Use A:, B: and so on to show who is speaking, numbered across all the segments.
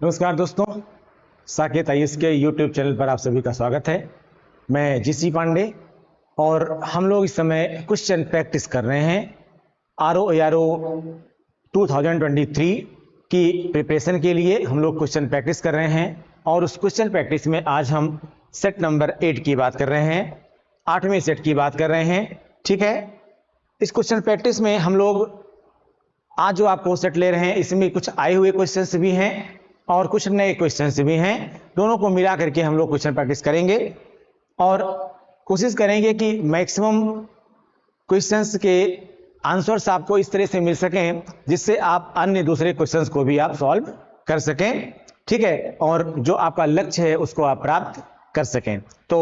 A: नमस्कार दोस्तों, साकेत आईएएस के यूट्यूब चैनल पर आप सभी का स्वागत है। मैं जीसी पांडे और हम लोग इस समय क्वेश्चन प्रैक्टिस कर रहे हैं RO 2023 की प्रिपरेशन के लिए। हम लोग क्वेश्चन प्रैक्टिस कर रहे हैं और उस क्वेश्चन प्रैक्टिस में आज हम सेट नंबर 8 की बात कर रहे हैं, 8वें सेट की बात कर रहे हैं। ठीक है, इस क्वेश्चन प्रैक्टिस में हम लोग आज जो आपको सेट ले रहे हैं इसमें कुछ आए हुए क्वेश्चंस भी हैं और कुछ नए क्वेश्चंस भी हैं। दोनों को मिला करके हम लोग क्वेश्चन प्रैक्टिस करेंगे और कोशिश करेंगे कि मैक्सिमम क्वेश्चंस के आंसर्स आपको इस तरह से मिल सकें जिससे आप अन्य दूसरे क्वेश्चंस को भी आप सॉल्व कर सकें। ठीक है, और जो आपका लक्ष्य है उसको आप प्राप्त कर सकें। तो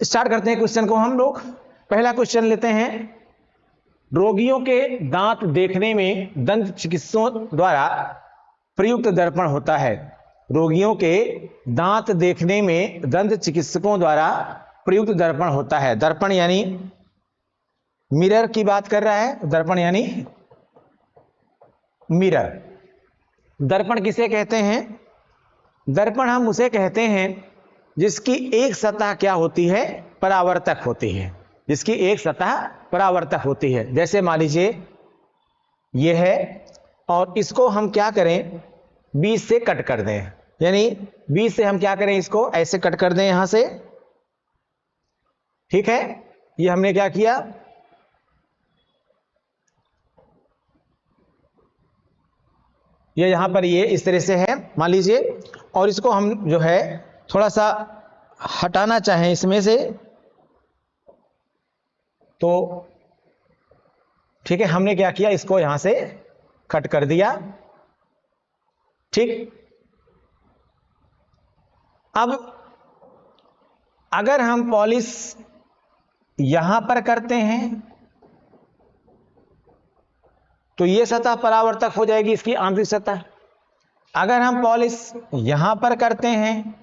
A: स्टार्ट करते हैं क्वेश्चन को हम लोग। पहला क्वेश्चन लेते हैं, रोगियों के दांत देखने में दंत चिकित्सकों द्वारा प्रयुक्त दर्पण होता है। रोगियों के दांत देखने में दंत चिकित्सकों द्वारा प्रयुक्त दर्पण होता है। दर्पण यानी मिरर की बात कर रहा है। दर्पण यानी मिरर। दर्पण किसे कहते हैं? दर्पण हम उसे कहते हैं जिसकी एक सतह क्या होती है? परावर्तक होती है। जिसकी एक सतह परावर्तक होती है। जैसे मान लीजिए यह है और इसको हम क्या करें, बीच से कट कर दें। यानी बीच से हम क्या करें, इसको ऐसे कट कर दें यहां से। ठीक है, ये हमने क्या किया, ये यहां पर ये इस तरह से है मान लीजिए, और इसको हम जो है थोड़ा सा हटाना चाहें इसमें से तो ठीक है, हमने क्या किया, इसको यहां से कट कर दिया। ठीक, अब अगर हम पॉलिश यहां पर करते हैं तो ये सतह परावर्तक हो जाएगी, इसकी आंतरिक सतह। अगर हम पॉलिश यहां पर करते हैं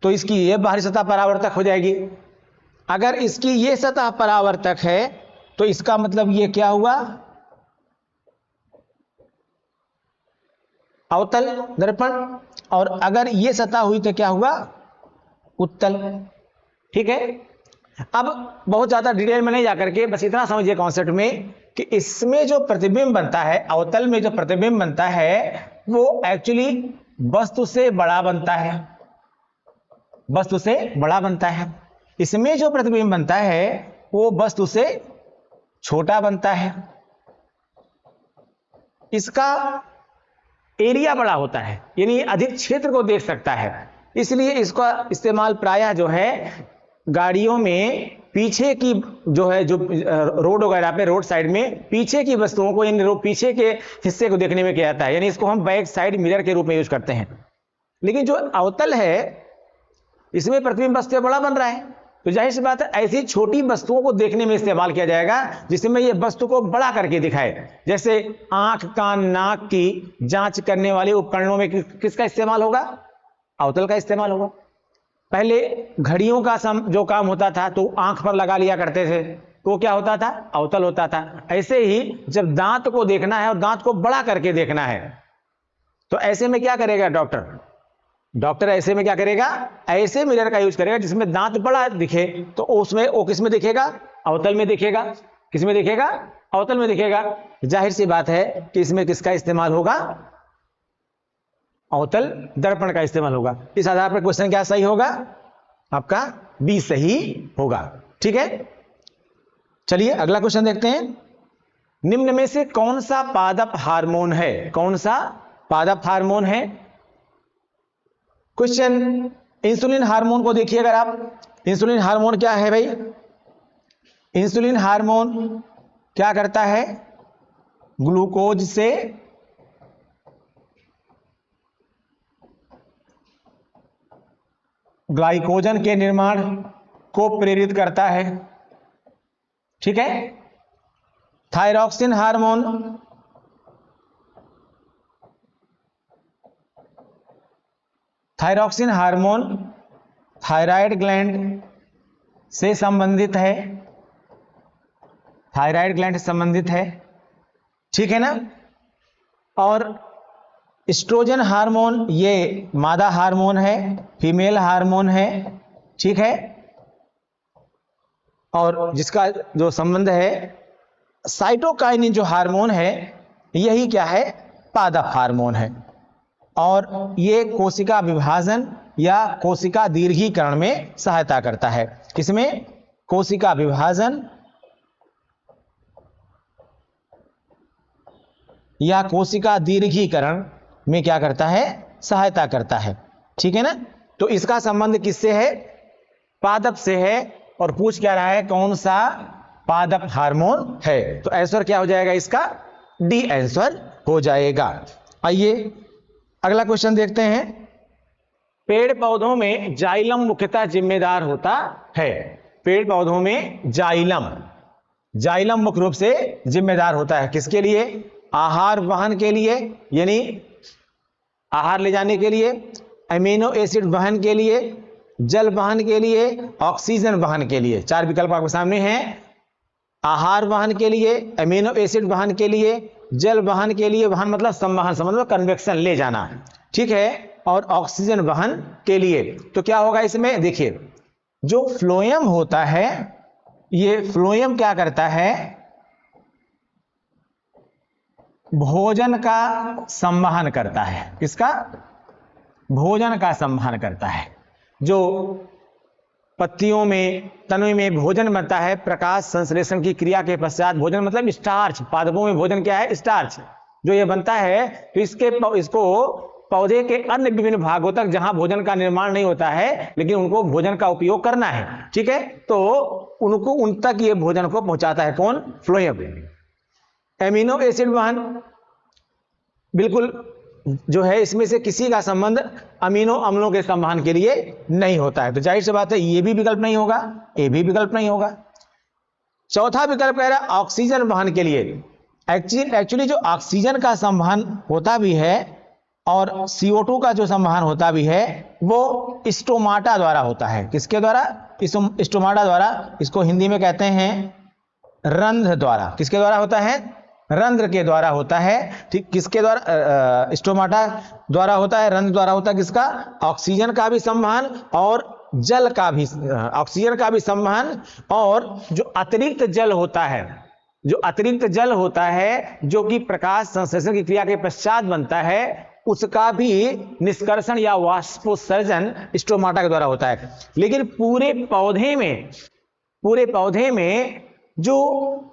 A: तो इसकी ये बाहरी सतह परावर्तक हो जाएगी। अगर इसकी ये सतह परावर्तक है तो इसका मतलब ये क्या हुआ, अवतल दर्पण। और अगर ये सतह हुई तो क्या हुआ, उत्तल। ठीक है, अब बहुत ज्यादा डिटेल में नहीं जाकर के बस इतना समझिए कॉन्सेप्ट में कि इसमें जो प्रतिबिंब बनता है, अवतल में जो प्रतिबिंब बनता है वो एक्चुअली वस्तु से बड़ा बनता है। वस्तु से बड़ा बनता है। इसमें जो प्रतिबिंब बनता है वो वस्तु से छोटा बनता है। इसका एरिया बड़ा होता है, यानी अधिक क्षेत्र को देख सकता है। इसलिए इसका इस्तेमाल प्रायः जो है गाड़ियों में पीछे की जो है, जो रोड वगैरह पे, रोड साइड में पीछे की वस्तुओं को, यानी पीछे के हिस्से को देखने में किया जाता है। यानी इसको हम बैक साइड मिरर के रूप में यूज करते हैं। लेकिन जो अवतल है इसमें प्रतिबिंब वस्तु से बड़ा बन रहा है, तो जाहिर सी बात है ऐसी छोटी वस्तुओं को देखने में इस्तेमाल किया जाएगा जिसमें यह वस्तु को बड़ा करके दिखाए। जैसे आंख, कान, नाक की जांच करने वाले उपकरणों में किसका इस्तेमाल होगा? अवतल का इस्तेमाल होगा। पहले घड़ियों का जो काम होता था तो आंख पर लगा लिया करते थे, तो क्या होता था? अवतल होता था। ऐसे ही जब दांत को देखना है और दांत को बड़ा करके देखना है तो ऐसे में क्या करेगा डॉक्टर ऐसे में क्या करेगा, ऐसे मिरर का यूज करेगा जिसमें दांत बड़ा दिखे। तो उसमें वो किस में दिखेगा? अवतल में दिखेगा। किस में दिखेगा? अवतल में दिखेगा। जाहिर सी बात है कि इसमें किसका इस्तेमाल होगा? अवतल दर्पण का इस्तेमाल होगा। इस आधार पर क्वेश्चन क्या सही होगा? आपका बी सही होगा। ठीक है, चलिए अगला क्वेश्चन देखते हैं। निम्न में से कौन सा पादप हार्मोन है? कौन सा पादप हार्मोन है? क्वेश्चन इंसुलिन हार्मोन को देखिए। अगर आप, इंसुलिन हार्मोन क्या है भाई? इंसुलिन हार्मोन क्या करता है? ग्लूकोज से ग्लाइकोजन के निर्माण को प्रेरित करता है। ठीक है, thyroxine hormone thyroxine hormone thyroid gland से संबंधित है। थायराइड ग्लैंड से संबंधित है। ठीक है ना। और एस्ट्रोजन हार्मोन ये मादा हार्मोन है, फीमेल हार्मोन है, ठीक है, और जिसका जो संबंध है साइटोकाइनिन जो हार्मोन है यही क्या है, पादप हार्मोन है, और ये कोशिका विभाजन या कोशिका दीर्घीकरण में सहायता करता है। किसमें? कोशिका विभाजन या कोशिका दीर्घीकरण में क्या करता है, सहायता करता है, ठीक है ना। तो इसका संबंध किससे है? पादप से है, और पूछ क्या रहा है, कौन सा पादप हार्मोन है? तो आंसर क्या हो जाएगा इसका? डी आंसर हो जाएगा। आइए अगला क्वेश्चन देखते हैं। पेड़ पौधों में जाइलम मुख्यतः जिम्मेदार होता है। पेड़ पौधों में जाइलम मुख्य रूप से जिम्मेदार होता है किसके लिए? आहार वहन के लिए, यानी आहार ले जाने के लिए, अमीनो एसिड वहन के लिए, जल वहन के लिए, ऑक्सीजन वहन के लिए। चार विकल्प आपके सामने हैं। आहार वहन के लिए, अमीनो एसिड वहन के लिए, जल वहन के लिए, वहन मतलब संवहन, मतलब कन्वेक्शन ले जाना, ठीक है, और ऑक्सीजन वहन के लिए। तो क्या होगा इसमें? देखिए, जो फ्लोएम होता है, ये फ्लोएम क्या करता है? भोजन का संवहन करता है। किसका? भोजन का संवहन करता है। जो पत्तियों में, तनों में भोजन बनता है, प्रकाश संश्लेषण की क्रिया के पश्चात भोजन मतलब स्टार्च, पादपों में भोजन क्या है? स्टार्च जो ये बनता है। तो इसको पौधे के अन्य विभिन्न भागों तक जहां भोजन का निर्माण नहीं होता है लेकिन उनको भोजन का उपयोग करना है, ठीक है, तो उनको उन तक ये भोजन को पहुंचाता है। कौन? फ्लोएम। एमिनो एसिड वहन बिल्कुल जो है इसमें से किसी का संबंध अमीनो अम्लों के संवहन के लिए नहीं होता है। तो जाहिर सी बात है ये भी विकल्प नहीं होगा, ये भी विकल्प नहीं होगा। चौथा विकल्प कह रहा है ऑक्सीजन वहन के लिए। एक्चुअली जो ऑक्सीजन का संवहन होता भी है और CO2 का जो संवहन होता भी है वो स्टोमाटा द्वारा होता है। किसके द्वारा? स्टोमाटा द्वारा। इसको हिंदी में कहते हैं रंध्र द्वारा। किसके द्वारा होता है? रंध्र के द्वारा होता है, ठीक। किसके द्वारा? स्टोमाटा द्वारा होता है, रंध्र द्वारा होता है। किसका? ऑक्सीजन का भी संवहन और जल का भी, ऑक्सीजन का भी संवहन, और जो अतिरिक्त जल होता है, जो कि प्रकाश संश्लेषण की क्रिया के पश्चात बनता है, उसका भी निष्कर्षण या वाष्पोत्सर्जन स्टोमाटा के द्वारा होता है। लेकिन पूरे पौधे में जो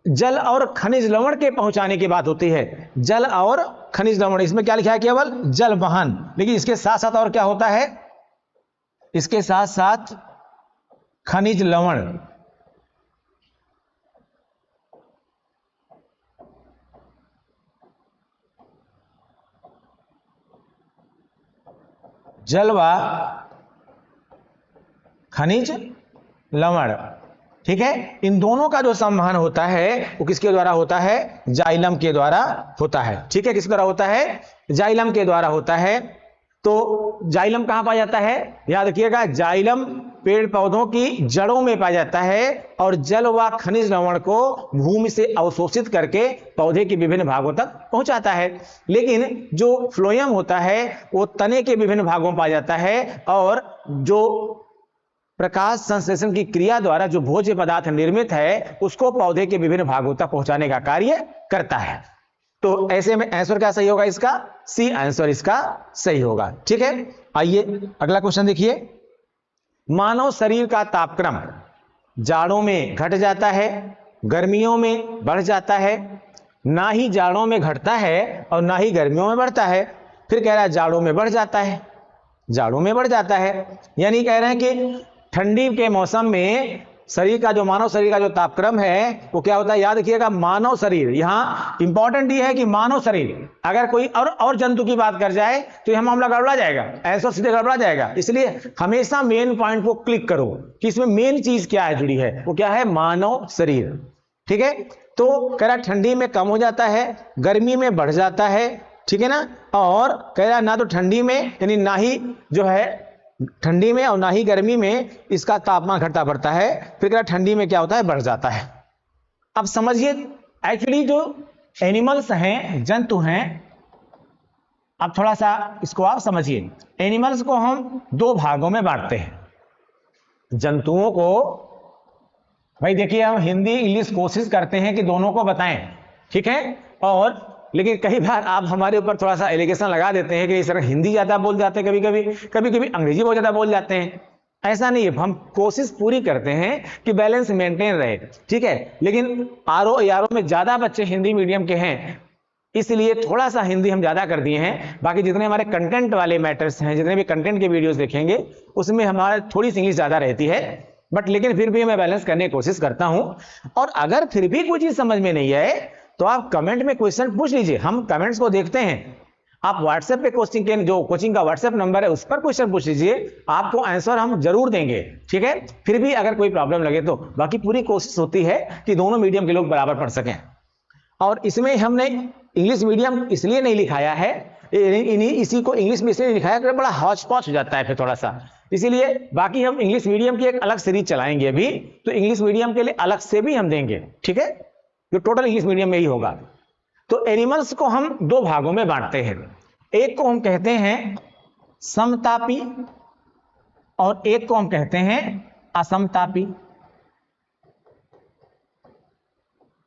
A: जल और खनिज लवण के पहुंचाने की बात होती है, जल और खनिज लवण, इसमें क्या लिखा है? केवल जल वहन। लेकिन इसके साथ साथ और क्या होता है? इसके साथ साथ खनिज लवण, जल व खनिज लवण, ठीक है। इन दोनों का जो संवहन होता है वो किसके द्वारा होता है? जाइलम के द्वारा होता है, ठीक है। किसके द्वारा होता है? जाइलम के द्वारा होता है। तो जाइलम कहां पाया जाता है? याद रखिएगा, जाइलम पेड़ पौधों की जड़ों में पाया जाता है और जल व खनिज लवण को भूमि से अवशोषित करके पौधे के विभिन्न भागों तक पहुंचाता है। लेकिन जो फ्लोएम होता है वो तने के विभिन्न भागों में पाया जाता है और जो प्रकाश संश्लेषण की क्रिया द्वारा जो भोज्य पदार्थ निर्मित है उसको पौधे के विभिन्न भागों तक पहुंचाने का कार्य करता है। तो ऐसे में आंसर क्या सही होगा इसका? सी आंसर इसका सही होगा, ठीक है। आइए अगला क्वेश्चन देखिए। मानव शरीर का तापक्रम जाड़ों में घट जाता है, गर्मियों में बढ़ जाता है, ना ही जाड़ों में घटता है और ना ही गर्मियों में बढ़ता है। फिर कह रहा है जाड़ों में बढ़ जाता है, जाड़ों में बढ़ जाता है, यानी कह रहे हैं कि ठंडी के मौसम में मानव शरीर का जो तापक्रम है वो क्या होता है? याद रखिएगा, मानव शरीर, यहां इंपॉर्टेंट ये है कि मानव शरीर, अगर कोई और जंतु की बात कर जाए तो यह मामला गड़बड़ा जाएगा, ऐसा सीधे गड़बड़ा जाएगा। इसलिए हमेशा मेन पॉइंट को क्लिक करो कि इसमें मेन चीज क्या है जुड़ी है, वो क्या है? मानव शरीर, ठीक है। तो कह रहा ठंडी में कम हो जाता है, गर्मी में बढ़ जाता है, ठीक है ना। और कह रहा ना तो ठंडी में, यानी ना ही जो है ठंडी में और ना ही गर्मी में इसका तापमान घटता बढ़ता है। फिर क्या ठंडी में क्या होता है? बढ़ जाता है। अब समझिए, एक्चुअली जो एनिमल्स हैं, जंतु हैं, अब थोड़ा सा इसको आप समझिए। एनिमल्स को हम दो भागों में बांटते हैं। जंतुओं को, भाई देखिए हम हिंदी इंग्लिश कोशिश करते हैं कि दोनों को बताएं, ठीक है, और लेकिन कई बार आप हमारे ऊपर थोड़ा सा एलिगेशन लगा देते हैं कि सर हिंदी ज्यादा बोल जाते हैं, कभी कभी अंग्रेजी बहुत ज्यादा बोल जाते हैं। ऐसा नहीं है, हम कोशिश पूरी करते हैं कि बैलेंस मेंटेन रहे, ठीक है। लेकिन आरओ यारो में ज्यादा बच्चे हिंदी मीडियम के हैं, इसलिए थोड़ा सा हिंदी हम ज्यादा कर दिए हैं। बाकी जितने हमारे कंटेंट वाले मैटर्स हैं, जितने भी कंटेंट के वीडियोस देखेंगे, उसमें हमारा थोड़ी सी इंग्लिश ज्यादा रहती है, बट लेकिन फिर भी मैं बैलेंस करने की कोशिश करता हूं। और अगर फिर भी कोई चीज समझ में नहीं आए तो आप कमेंट में क्वेश्चन पूछ लीजिए, हम कमेंट्स को देखते हैं। आप व्हाट्सएप पे कोचिंग के जो कोचिंग का व्हाट्सएप नंबर है उस पर क्वेश्चन पूछ लीजिए, आपको आंसर हम जरूर देंगे, ठीक है। फिर भी अगर कोई प्रॉब्लम लगे तो, बाकी पूरी कोशिश होती है कि दोनों मीडियम के लोग बराबर पढ़ सकें। और इसमें हमने इंग्लिश मीडियम इसलिए नहीं लिखाया है, इसी को इंग्लिश में इसलिए लिखाया कि बड़ा हौच पौच हो जाता है फिर थोड़ा सा, इसीलिए। बाकी हम इंग्लिश मीडियम की एक अलग सीरीज चलाएंगे अभी, तो इंग्लिश मीडियम के लिए अलग से भी हम देंगे, ठीक है, जो टोटल इंग्लिश मीडियम में ही होगा। तो एनिमल्स को हम दो भागों में बांटते हैं। एक को हम कहते हैं समतापी और एक को हम कहते हैं असमतापी।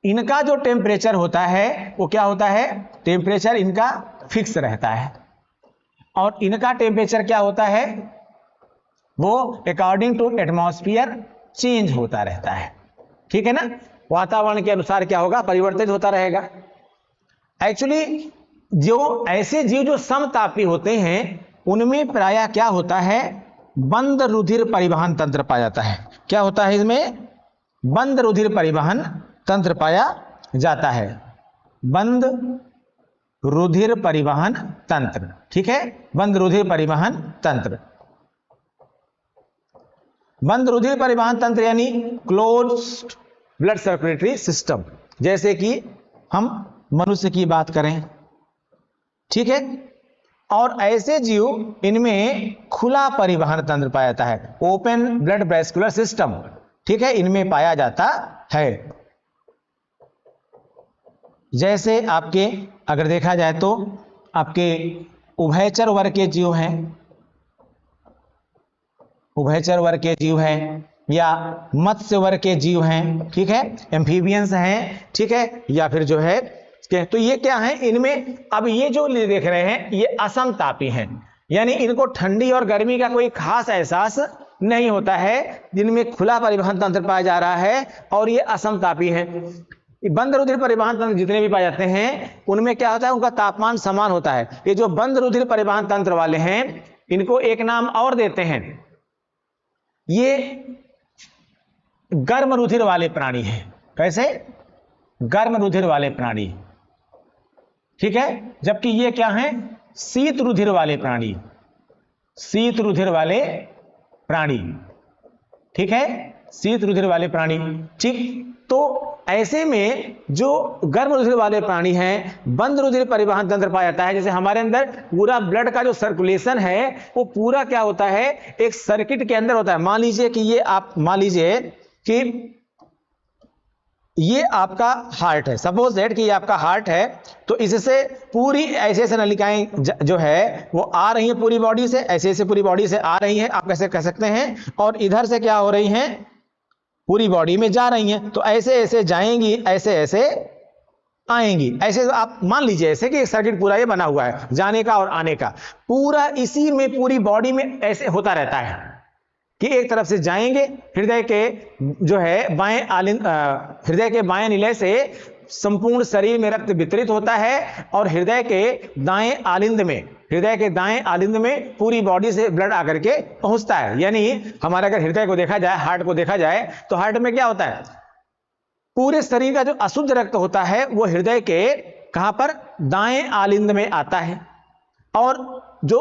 A: इनका जो टेम्परेचर होता है वो क्या होता है, टेम्परेचर इनका फिक्स रहता है, और इनका टेम्परेचर क्या होता है, वो अकॉर्डिंग टू एटमॉस्फेयर चेंज होता रहता है, ठीक है ना। वातावरण के अनुसार क्या होगा, परिवर्तित होता रहेगा। एक्चुअली जो ऐसे जीव जो समतापी होते हैं उनमें प्रायः क्या होता है, बंद रुधिर परिवहन तंत्र पाया जाता है। क्या होता है इसमें, बंद रुधिर परिवहन तंत्र पाया जाता है, बंद रुधिर परिवहन तंत्र, ठीक है, बंद रुधिर परिवहन तंत्र। बंद रुधिर परिवहन तंत्र यानी क्लोज्ड ब्लड सर्कुलेटरी सिस्टम, जैसे कि हम मनुष्य की बात करें, ठीक है। और ऐसे जीव, इनमें खुला परिवहन तंत्र पाया जाता है, ओपन ब्लड वेस्कुलर सिस्टम, ठीक है, इनमें पाया जाता है। जैसे आपके अगर देखा जाए तो आपके उभयचर वर्ग के जीव हैं, उभयचर वर्ग के जीव हैं, या मत्स्य वर्ग के जीव हैं, ठीक है, एम्फीबियंस हैं, ठीक है, या फिर जो है, तो ये क्या है इनमें। अब ये जो देख रहे हैं ये असमतापी हैं, यानी इनको ठंडी और गर्मी का कोई खास एहसास नहीं होता है, जिनमें खुला परिवहन तंत्र पाया जा रहा है, और ये असमतापी हैं। बंद रुधिर परिवहन तंत्र जितने भी पाए जाते हैं उनमें क्या होता है, उनका तापमान समान होता है। ये जो बंद रुधिर परिवहन तंत्र वाले हैं इनको एक नाम और देते हैं, ये गर्म रुधिर वाले प्राणी हैं। कैसे, गर्म रुधिर वाले प्राणी, ठीक है। जबकि ये क्या हैं, शीत रुधिर वाले प्राणी, शीत रुधिर वाले प्राणी, ठीक है, शीत रुधिर वाले प्राणी, ठीक। तो ऐसे में जो गर्म रुधिर वाले प्राणी हैं, बंद रुधिर परिवहन तंत्र पाया जाता है। जैसे हमारे अंदर पूरा ब्लड का जो सर्कुलेशन है वो पूरा क्या होता है, एक सर्किट के अंदर होता है। मान लीजिए कि ये आप मान लीजिए कि ये आपका हार्ट है, सपोज दैट कि ये आपका हार्ट है, तो इससे पूरी ऐसे ऐसे नलिकाएं जो है वो आ रही हैं पूरी बॉडी से, ऐसे ऐसे पूरी बॉडी से आ रही हैं, आप कैसे कह सकते हैं, और इधर से क्या हो रही हैं, पूरी बॉडी में जा रही हैं। तो ऐसे ऐसे जाएंगी, ऐसे ऐसे आएंगी, ऐसे आप मान लीजिए ऐसे कि एक सर्किट पूरा ये बना हुआ है जाने का और आने का, पूरा इसी में पूरी बॉडी में ऐसे होता रहता है कि एक तरफ से जाएंगे, हृदय के जो है बाएं हृदय के बाएं निलय से संपूर्ण शरीर में रक्त वितरित होता है, और हृदय के दाएं आलिंद में, हृदय के दाएं आलिंद में पूरी बॉडी से ब्लड आकर के पहुंचता है। यानी हमारा अगर हृदय को देखा जाए, हार्ट को देखा जाए, तो हार्ट में क्या होता है, पूरे शरीर का जो अशुद्ध रक्त होता है वो हृदय के कहां पर, दाएं आलिंद में आता है, और जो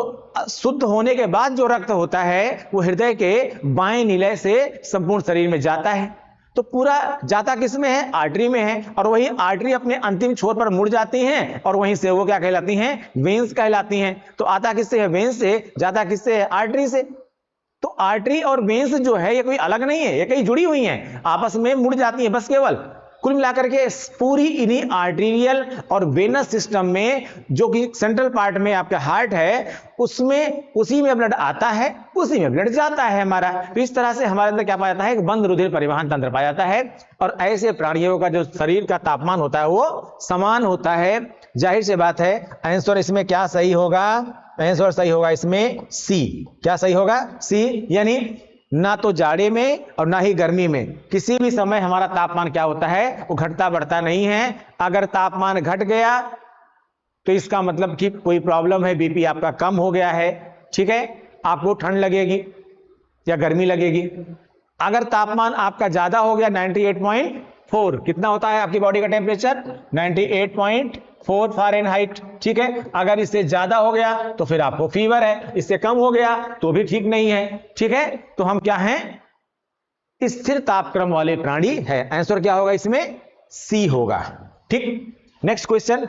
A: शुद्ध होने के बाद जो रक्त होता है वो हृदय के बाएं निलय से संपूर्ण शरीर में जाता है। तो पूरा जाता किस में है, आर्टरी में है, और वही आर्टरी अपने अंतिम छोर पर मुड़ जाती हैं, और वहीं से वो क्या कहलाती हैं, वेन्स कहलाती हैं। तो आता किससे है, वेन्स से, जाता किससे है, आर्टरी से। तो आर्टरी और वेन्स जो है ये कोई अलग नहीं है, ये कहीं जुड़ी हुई हैं, आपस में मुड़ जाती हैं बस केवल। कुल मिलाकर के पूरी इन्हीं आर्टेरियल और वेनस सिस्टम में, जो कि सेंट्रल पार्ट में आपका हार्ट है, उसमें उसी में ब्लड आता है, उसी में ब्लड जाता है हमारा। तो इस तरह से हमारे अंदर क्या पाया जाता है, एक बंद रुधिर परिवहन तंत्र पाया जाता है। और ऐसे प्राणियों का जो शरीर का तापमान होता है वो समान होता है। जाहिर सी बात है आंसर इसमें क्या सही होगा, आंसर सही होगा इसमें सी। क्या सही होगा, सी। यानी ना तो जाड़े में और ना ही गर्मी में किसी भी समय हमारा तापमान क्या होता है, वो घटता बढ़ता नहीं है। अगर तापमान घट गया तो इसका मतलब कि कोई प्रॉब्लम है, बीपी आपका कम हो गया है, ठीक है, आपको ठंड लगेगी या गर्मी लगेगी। अगर तापमान आपका ज्यादा हो गया 98.4, कितना होता है आपकी बॉडी का टेम्परेचर, 98.4 फ़ारेनहाइट, ठीक है। अगर इससे ज्यादा हो गया तो फिर आपको फीवर है, इससे कम हो गया तो भी ठीक नहीं है, ठीक है। तो हम क्या हैं, स्थिर तापक्रम वाले प्राणी है। आंसर क्या होगा इसमें, सी होगा, ठीक। नेक्स्ट क्वेश्चन,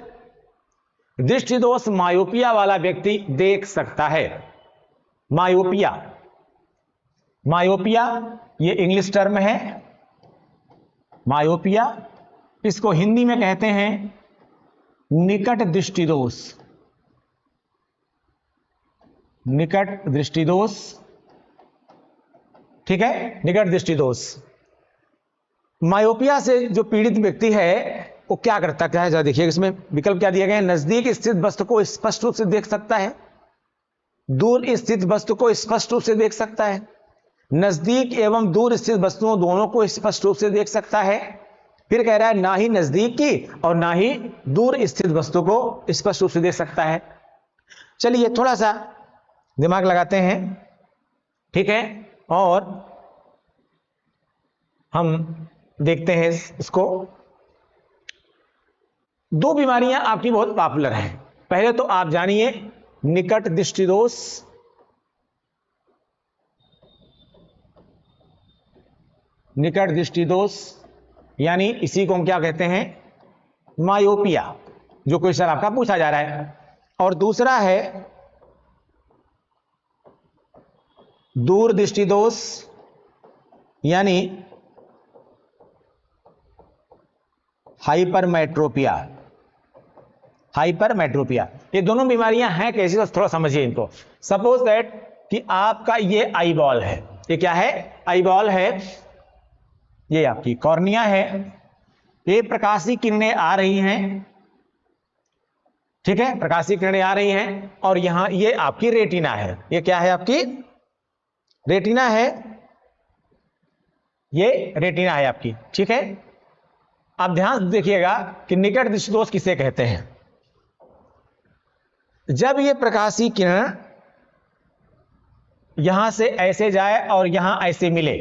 A: दृष्टि दोष मायोपिया वाला व्यक्ति देख सकता है। मायोपिया, मायोपिया ये इंग्लिश टर्म है। मायोपिया, इसको हिंदी में कहते हैं निकट दृष्टि दोष। निकट दृष्टि दोष, ठीक है, निकट दृष्टि दोष। मायोपिया से जो पीड़ित व्यक्ति है वो क्या करता है, जरा देखिए इसमें विकल्प क्या दिए गए हैं। नजदीक स्थित वस्तु को स्पष्ट रूप से देख सकता है, दूर स्थित वस्तु को स्पष्ट रूप से देख सकता है, नजदीक एवं दूर स्थित वस्तुओं दोनों को स्पष्ट रूप से देख सकता है। फिर कह रहा है ना ही नजदीक की और ना ही दूर स्थित वस्तु को स्पष्ट रूप से देख सकता है। चलिए थोड़ा सा दिमाग लगाते हैं, ठीक है, और हम देखते हैं इसको। दो बीमारियां आपकी बहुत पॉपुलर हैं। पहले तो आप जानिए निकट दृष्टि दोष, निकट दृष्टि दोष यानी इसी को हम क्या कहते हैं, मायोपिया, जो क्वेश्चन आपका पूछा जा रहा है। और दूसरा है दूर दृष्टि दोष यानी हाइपरमेट्रोपिया। हाइपरमेट्रोपिया, ये दोनों बीमारियां हैं कैसी, तो थोड़ा समझिए इनको। सपोज दैट कि आपका ये आई बॉल है, ये क्या है, आई बॉल है, ये आपकी कॉर्निया है, ये प्रकाशीय किरणें आ रही हैं, ठीक है, प्रकाशीय किरणें आ रही हैं। और यहां ये आपकी रेटिना है, ये क्या है आपकी रेटिना है, ये रेटिना है आपकी, ठीक है। अब ध्यान से देखिएगा कि निकट दृष्टि दोष किसे कहते हैं। जब ये प्रकाशीय किरण यहां से ऐसे जाए और यहां ऐसे मिले,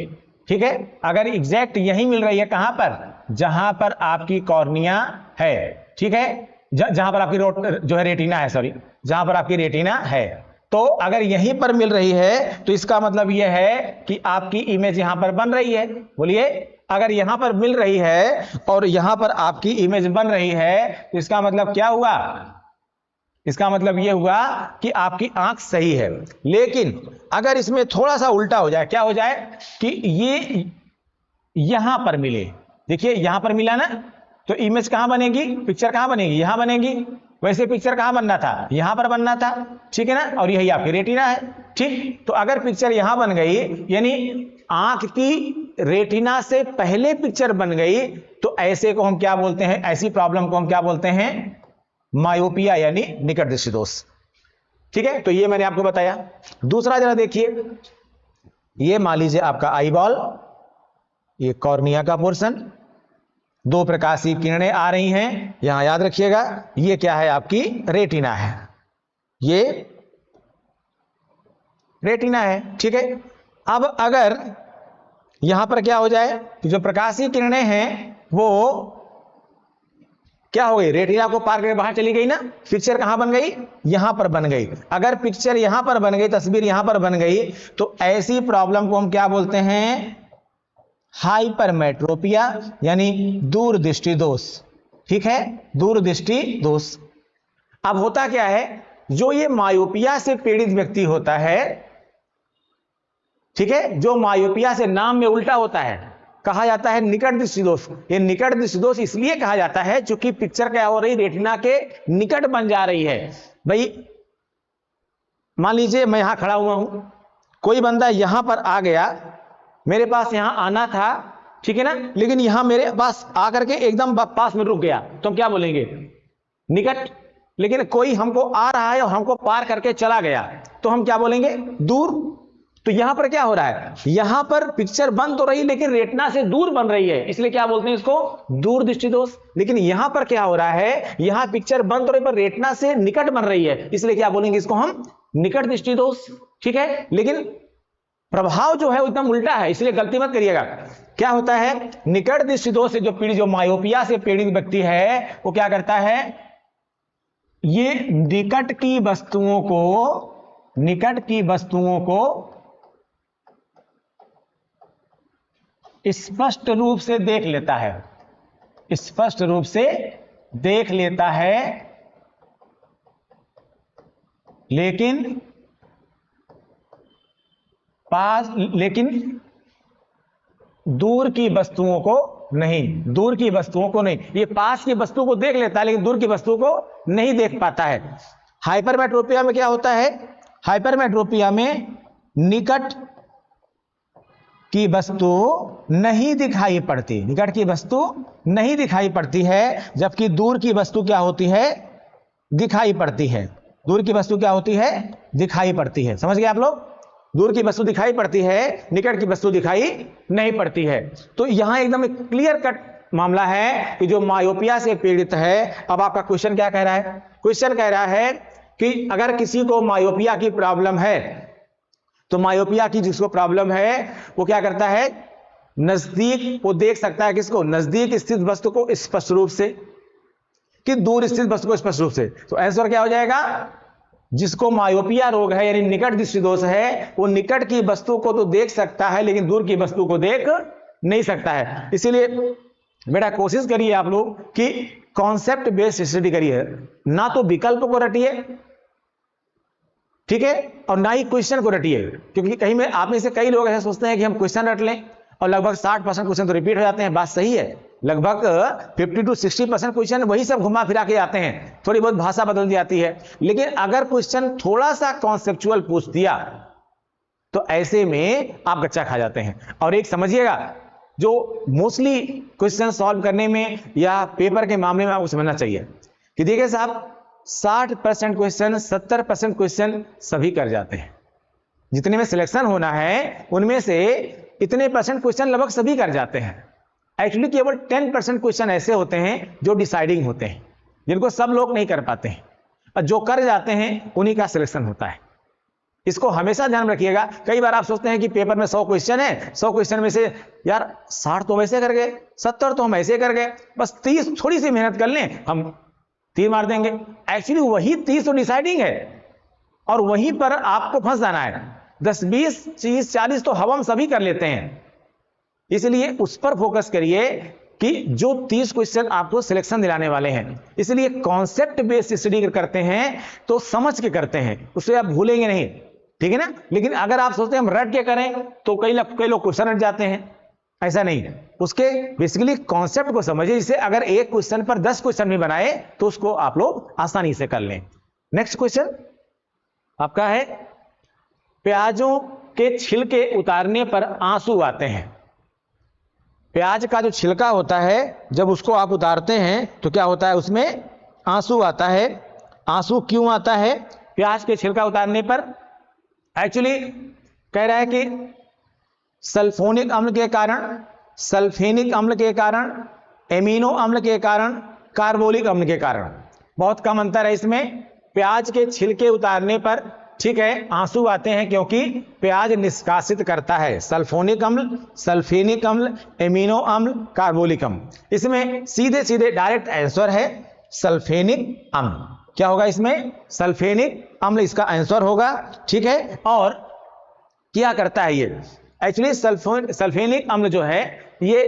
A: ठीक है, अगर एग्जैक्ट यही मिल रही है, कहां पर, जहां पर आपकी कॉर्निया है, ठीक है, जहां पर आपकी जो है रेटिना है, सॉरी, जहां पर आपकी रेटिना है, तो अगर यहीं पर मिल रही है तो इसका मतलब यह है कि आपकी इमेज यहां पर बन रही है। बोलिए, अगर यहां पर मिल रही है और यहां पर आपकी इमेज बन रही है तो इसका मतलब क्या हुआ, इसका मतलब यह हुआ कि आपकी आंख सही है। लेकिन अगर इसमें थोड़ा सा उल्टा हो जाए, क्या हो जाए कि ये यहां पर मिले, देखिए यहां पर मिला ना, तो इमेज कहां बनेगी, पिक्चर कहां बनेगी, यहां बनेगी। वैसे पिक्चर कहां बनना था, यहां पर बनना था, ठीक है ना, और यही आपकी रेटिना है, ठीक। तो अगर पिक्चर यहां बन गई, यानी आंख की रेटिना से पहले पिक्चर बन गई, तो ऐसे को हम क्या बोलते हैं, ऐसी प्रॉब्लम को हम क्या बोलते हैं, मायोपिया यानी निकट दृष्टि दोष, ठीक है। तो ये मैंने आपको बताया। दूसरा जरा देखिए, ये मान लीजिए आपका आई बॉल, ये कॉर्निया का पोर्शन, दो प्रकाशीय किरणें आ रही हैं, यहां याद रखिएगा, ये क्या है आपकी रेटिना है, ये रेटिना है, ठीक है। अब अगर यहां पर क्या हो जाए कि जो प्रकाशीय किरणें हैं वो क्या हो गई, रेटिना को पार करके बाहर चली गई ना, पिक्चर कहां बन गई, यहां पर बन गई। अगर पिक्चर यहां पर बन गई, तस्वीर यहां पर बन गई, तो ऐसी प्रॉब्लम को हम क्या बोलते हैं, हाइपरमेट्रोपिया यानी दूर दृष्टि दोष, ठीक है, दूर दृष्टि दोष। अब होता क्या है, जो ये मायोपिया से पीड़ित व्यक्ति होता है, ठीक है, जो मायोपिया से नाम में उल्टा होता है, कहा जाता है निकट दृष्टि दोष। ये निकट दृष्टि दोष इसलिए कहा जाता है क्योंकि पिक्चर क्या हो रही, रेटिना के निकट बन जा रही है। भाई मान लीजिए मैं यहां खड़ा हुआ हूं, कोई बंदा यहां पर आ गया, मेरे पास यहां आना था, ठीक है ना, लेकिन यहां मेरे पास आकर के एकदम पास में रुक गया, तो हम क्या बोलेंगे, निकट। लेकिन कोई हमको आ रहा है और हमको पार करके चला गया, तो हम क्या बोलेंगे, दूर। तो यहां पर क्या हो रहा है, यहां पर पिक्चर बन तो रही लेकिन रेटिना से दूर बन रही है, इसलिए क्या बोलते हैं इसको, दूर दृष्टि दोष। लेकिन यहां पर क्या हो रहा है, यहां पिक्चर बन तो रही पर रेटिना से निकट बन रही है, इसलिए क्या बोलेंगे इसको हम, निकट दृष्टि दोष। ठीक है, लेकिन प्रभाव जो है एकदम उल्टा है, इसलिए गलती मत करिएगा। क्या होता है, निकट दृष्टि दोष से जो मायोपिया से पीड़ित व्यक्ति है वो क्या करता है, ये निकट की वस्तुओं को स्पष्ट रूप से देख लेता है, स्पष्ट रूप से देख लेता है, लेकिन दूर की वस्तुओं को नहीं, दूर की वस्तुओं को नहीं। ये पास की वस्तु को देख लेता है लेकिन दूर की वस्तु को नहीं देख पाता है। हाइपरमेट्रोपिया में क्या होता है, हाइपरमेट्रोपिया में निकट की वस्तु नहीं दिखाई पड़ती, निकट की वस्तु नहीं दिखाई पड़ती है, जबकि दूर की वस्तु क्या होती है, दिखाई पड़ती है। दूर की वस्तु क्या होती है, दिखाई पड़ती है। समझ गए आप लोग, दूर की वस्तु दिखाई पड़ती है, निकट की वस्तु दिखाई नहीं पड़ती है। तो यहां एकदम क्लियर कट मामला है कि जो मायोपिया से पीड़ित है। अब आपका क्वेश्चन क्या कह रहा है, क्वेश्चन कह रहा है कि अगर किसी को मायोपिया की प्रॉब्लम है, तो मायोपिया की जिसको प्रॉब्लम है वो क्या करता है, नजदीक वो देख सकता है, किसको, नजदीक स्थित वस्तु को स्पष्ट रूप से, कि दूर स्थित वस्तु को स्पष्ट रूप से। तो आंसर क्या हो जाएगा, जिसको मायोपिया रोग है यानी निकट दृष्टि दोष है, वो निकट की वस्तु को तो देख सकता है लेकिन दूर की वस्तु को देख नहीं सकता है। इसीलिए बेटा कोशिश करिए आप लोग कि कॉन्सेप्ट बेस्ड स्टडी करिए, ना तो विकल्प को रटिए, ठीक है, और ना ही क्वेश्चन को रटिए। क्योंकि कहीं में आप में से कई लोग ऐसे सोचते हैं कि हम क्वेश्चन रट लें और लगभग 60% क्वेश्चन तो रिपीट हो जाते हैं। बात सही है, लगभग 50 to 60% क्वेश्चन वही सब घुमा फिरा के आते हैं, थोड़ी बहुत भाषा बदल जाती है। लेकिन अगर क्वेश्चन थोड़ा सा कॉन्सेप्चुअल पूछ दिया तो ऐसे में आप गच्चा खा जाते हैं। और एक समझिएगा, जो मोस्टली क्वेश्चन सॉल्व करने में या पेपर के मामले में आपको समझना चाहिए कि देखिए साहब, 60% क्वेश्चन, 70% क्वेश्चन सभी कर जाते हैं। जितने में सिलेक्शन होना है उनमें से इतने परसेंट क्वेश्चन लगभग सभी कर जाते हैं। एक्चुअली केवल 10% क्वेश्चन ऐसे होते हैं जो डिसाइडिंग होते हैं, जिनको सब लोग नहीं कर पाते हैं, और जो कर जाते हैं उन्हीं का सिलेक्शन होता है। इसको हमेशा ध्यान में रखिएगा। कई बार आप सोचते हैं कि पेपर में 100 क्वेश्चन है, 100 क्वेश्चन में से यार 60 तो वैसे कर गए, 70 तो हम ऐसे कर गए, बस 30 थोड़ी सी मेहनत कर लें हम 3 मार देंगे। एक्चुअली वही 30 तो डिसाइडिंग है और वहीं पर आपको फंस जाना है। 10, 20, 30, 40 तो हम सभी कर लेते हैं, इसलिए उस पर फोकस करिए कि जो 30 क्वेश्चन आपको सिलेक्शन दिलाने वाले हैं। इसलिए कॉन्सेप्ट बेस्ड स्टडी करते हैं तो समझ के करते हैं, उसे आप भूलेंगे नहीं, ठीक है ना। लेकिन अगर आप सोचते हैं हम रट के करें तो कई लोग क्वेश्चन रट जाते हैं, ऐसा नहीं है। उसके बेसिकली कॉन्सेप्ट को समझिए, जिससे अगर एक क्वेश्चन पर 10 क्वेश्चन भी बनाए तो उसको आप लोग आसानी से कर लें। नेक्स्ट क्वेश्चन आपका है, प्याजों के छिलके उतारने पर आंसू आते हैं। प्याज का जो छिलका होता है जब उसको आप उतारते हैं तो क्या होता है, उसमें आंसू आता है। आंसू क्यों आता है प्याज के छिलका उतारने पर? एक्चुअली कह रहा है कि सल्फोनिक अम्ल के कारण, सल्फेनिक अम्ल के कारण, एमिनो अम्ल के कारण, कार्बोलिक अम्ल के कारण। बहुत कम अंतर है इसमें। प्याज के छिलके उतारने पर, ठीक है, आंसू आते हैं क्योंकि प्याज निष्कासित करता है सल्फोनिक अम्ल, सल्फेनिक अम्ल, एमिनो अम्ल, कार्बोलिक अम्ल। इसमें सीधे सीधे डायरेक्ट आंसर है सल्फेनिक अम्ल। क्या होगा इसमें? सल्फेनिक अम्ल इसका आंसर होगा, ठीक है। और क्या करता है ये? एक्चुअली सल्फेनिक अम्ल जो है ये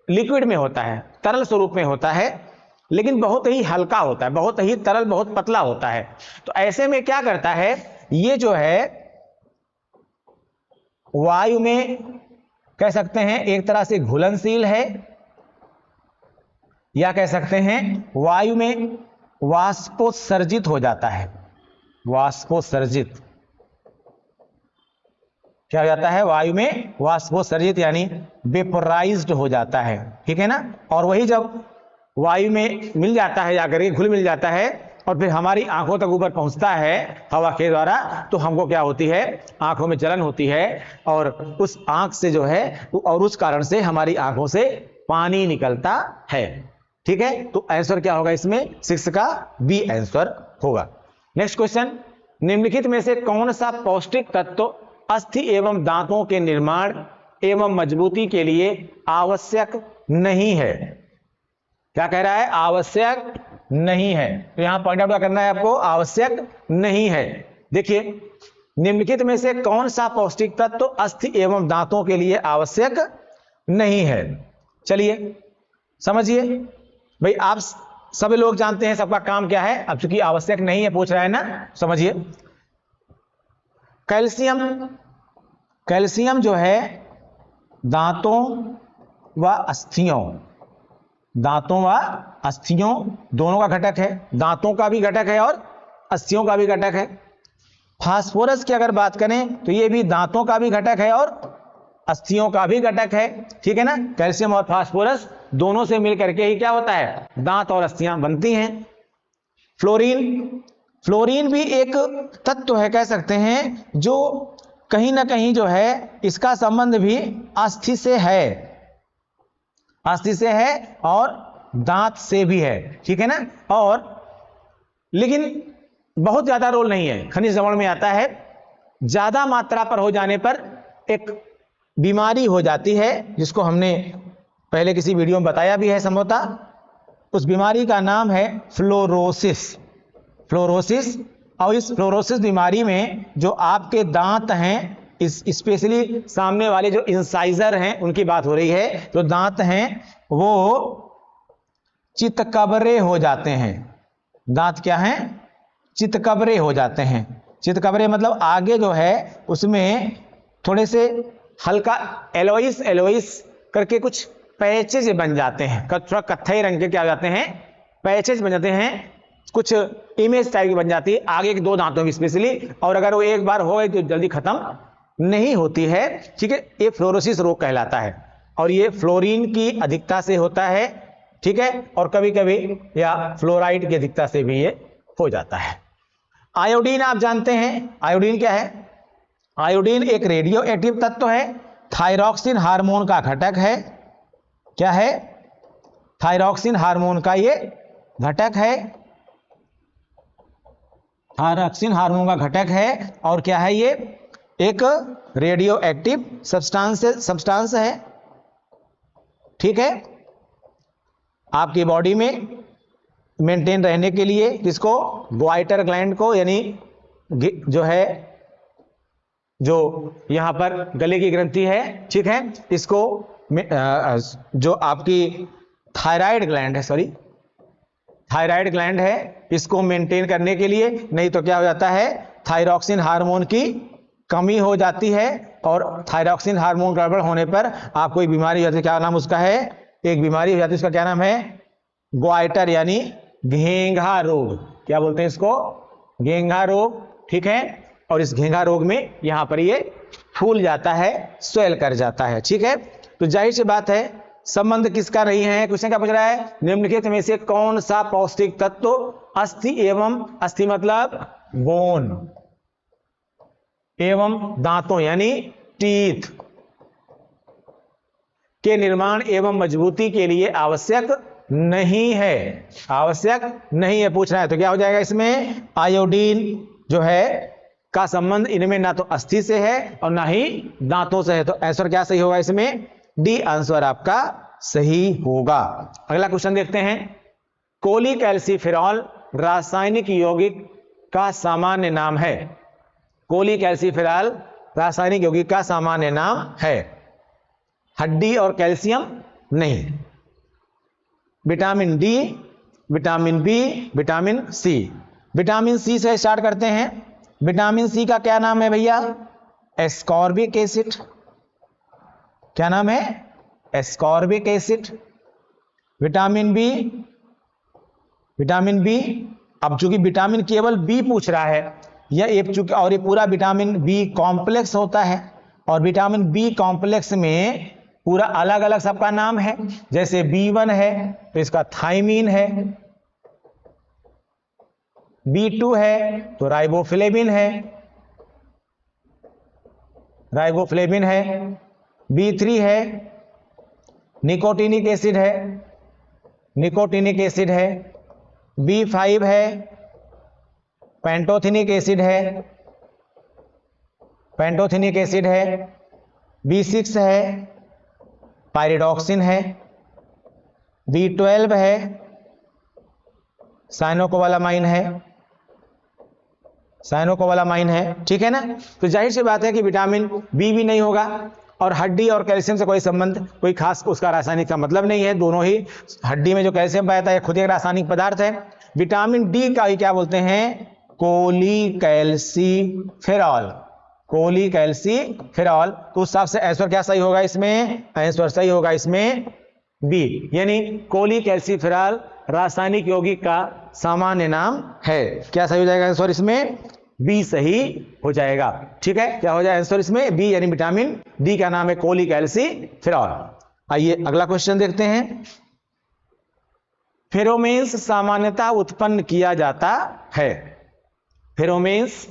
A: लिक्विड में होता है, तरल स्वरूप में होता है, लेकिन बहुत ही हल्का होता है, बहुत ही तरल, बहुत पतला होता है। तो ऐसे में क्या करता है, ये जो है वायु में कह सकते हैं एक तरह से घुलनशील है, या कह सकते हैं वायु में वाष्पोत्सर्जित हो जाता है। वाष्पोत्सर्जित क्या हो जाता है? वायु में वाष्पोत्सर्जित यानी वेपोराइज्ड हो जाता है, ठीक है ना। और वही जब वायु में मिल जाता है, जाकर के घुल मिल जाता है और फिर हमारी आंखों तक ऊपर पहुंचता है हवा के द्वारा, तो हमको क्या होती है? आंखों में जलन होती है और उस आंख से जो है, और उस कारण से हमारी आंखों से पानी निकलता है, ठीक है। तो आंसर क्या होगा इसमें? 6 का बी आंसर होगा। नेक्स्ट क्वेश्चन, निम्नलिखित में से कौन सा पौष्टिक तत्व अस्थि एवं दांतों के निर्माण एवं मजबूती के लिए आवश्यक नहीं है? क्या कह रहा है? आवश्यक नहीं है। तो यहां पॉइंट आउट करना है आपको, आवश्यक नहीं है। देखिए, निम्नलिखित में से कौन सा पौष्टिक तत्व अस्थि एवं दांतों के लिए आवश्यक नहीं है? चलिए समझिए भाई, आप सभी लोग जानते हैं सबका काम क्या है। अब चूंकि आवश्यक नहीं है पूछ रहा है ना, समझिए। कैल्शियम, कैल्शियम जो है दांतों व अस्थियों, दांतों व अस्थियों दोनों का घटक है। दांतों का भी घटक है और अस्थियों का भी घटक है। फास्फोरस की अगर बात करें तो ये भी दांतों का भी घटक है और अस्थियों का भी घटक है, ठीक है ना। कैल्शियम और फास्फोरस दोनों से मिलकर के ही क्या होता है? दांत और अस्थियां बनती हैं। फ्लोरीन, फ्लोरीन भी एक तत्व है, कह सकते हैं, जो कहीं ना कहीं जो है इसका संबंध भी अस्थि से है, अस्थि से है और दांत से भी है, ठीक है ना। और लेकिन बहुत ज्यादा रोल नहीं है, खनिज लवण में आता है। ज्यादा मात्रा पर हो जाने पर एक बीमारी हो जाती है, जिसको हमने पहले किसी वीडियो में बताया भी है संभवतः। उस बीमारी का नाम है फ्लोरोसिस, फ्लोरोसिस। और इस फ्लोरोसिस बीमारी में जो आपके दांत हैं, इस स्पेशली सामने वाले जो इंसाइजर हैं उनकी बात हो रही है, जो दांत हैं वो चितकबरे हो जाते हैं। दांत क्या हैं? चितकबरे हो जाते हैं। चितकबरे मतलब आगे जो है उसमें थोड़े से हल्का एलोइस एलोइस करके कुछ पैचेज बन जाते हैं, थोड़ा कत्थई रंग के क्या हो जाते हैं? पैचेज बन जाते हैं, कुछ इमेज टाइप की बन जाती है आगे के 2 दांतों की स्पेशली। और अगर वो एक बार हो गई तो जल्दी खत्म नहीं होती है, ठीक है। ये फ्लोरोसिस रोग कहलाता है और ये फ्लोरीन की अधिकता से होता है, ठीक है। और कभी कभी या फ्लोराइड की अधिकता से भी ये हो जाता है। आयोडीन आप जानते हैं, आयोडीन क्या है? आयोडीन एक रेडियो एक्टिव तत्व है, थायरॉक्सिन हार्मोन का घटक है। क्या है? थायरॉक्सिन हार्मोन का ये घटक है, थायरॉक्सिन हार्मोन का घटक है। और क्या है? ये एक रेडियो एक्टिव सब्सटेंस है, ठीक है। आपकी बॉडी में मेंटेन रहने के लिए किसको? ग्वाइटर ग्लैंड को, यानी जो है जो यहां पर गले की ग्रंथि है, ठीक है, इसको जो आपकी थायराइड ग्लैंड है, सॉरी थायराइड ग्लैंड है, इसको मेंटेन करने के लिए, नहीं तो क्या हो जाता है? थायरॉक्सिन हार्मोन की कमी हो जाती है और थायरॉक्सिन हार्मोन गड़बड़ होने पर आपको एक बीमारी हो जाती है। क्या नाम उसका है? एक बीमारी हो जाती है, उसका क्या नाम है? ग्वाइटर यानी घेंघा रोग। क्या बोलते हैं इसको? घेंघा रोग, ठीक है। और इस घेंघा रोग में यहां पर ये फूल जाता है, स्वेल कर जाता है, ठीक है। तो जाहिर सी बात है संबंध किसका नहीं है? क्वेश्चन क्या पूछ रहा है? निम्नलिखित में से कौन सा पौष्टिक तत्व अस्थि एवं, अस्थि मतलब बोन, एवं दांतों यानी टीथ के निर्माण एवं मजबूती के लिए आवश्यक नहीं है? आवश्यक नहीं है पूछ रहा है। तो क्या हो जाएगा इसमें? आयोडीन जो है का संबंध इनमें ना तो अस्थि से है और ना ही दांतों से है। तो आंसर क्या सही होगा इसमें? डी आंसर आपका सही होगा। अगला क्वेश्चन देखते हैं। कोलीकैल्सिफेरॉल रासायनिक यौगिक का सामान्य नाम है। कोलीकैल्सिफेरॉल रासायनिक यौगिक का सामान्य नाम है। हड्डी और कैल्शियम नहीं। Vitamin D, vitamin B, vitamin C. Vitamin C से स्टार्ट करते हैं। विटामिन सी का क्या नाम है भैया? Ascorbic acid. क्या नाम है? Ascorbic acid. Vitamin B, vitamin B, अब चूंकि विटामिन केवल बी पूछ रहा है, ये चूंकि, और ये पूरा विटामिन बी कॉम्प्लेक्स होता है, और विटामिन बी कॉम्प्लेक्स में पूरा अलग अलग सबका नाम है। जैसे B1 है तो इसका थाइमीन है, B2 है तो राइबोफ्लेविन है, राइबोफ्लेविन है, B3 है निकोटिनिक एसिड है, निकोटिनिक एसिड है, B5 है पेंटोथिनिक एसिड है, पेंटोथिनिक एसिड है, B6 है पायरिडॉक्सिन है, B12 है साइनोकोबालामाइन है, साइनोकोबालामाइन है। ठीक है ना? तो जाहिर सी बात है कि विटामिन बी भी नहीं होगा, और हड्डी और कैल्शियम से कोई संबंध, कोई खास उसका रासायनिक का मतलब नहीं है। दोनों ही, हड्डी में जो कैल्शियम पाता है खुद एक रासायनिक पदार्थ है। विटामिन डी का ही क्या बोलते हैं? कोलीकैल्सीफेरॉल, कोलीकैल्सीफेरॉल। तो उस हिसाब से आंसर क्या सही होगा इसमें? आंसर सही होगा इसमें बी, यानी कोलीकैल्सीफेरॉल रासायनिक यौगिक का सामान्य नाम है। क्या सही हो जाएगा आंसर इसमें? बी सही हो जाएगा। ठीक है, क्या हो जाएगा आंसर इसमें? बी, यानी विटामिन डी का नाम है कोलीकैल्सीफेरॉल। आइए अगला क्वेश्चन देखते हैं। फेरोमेन्स सामान्यतः उत्पन्न किया जाता है। फेरोमेन्स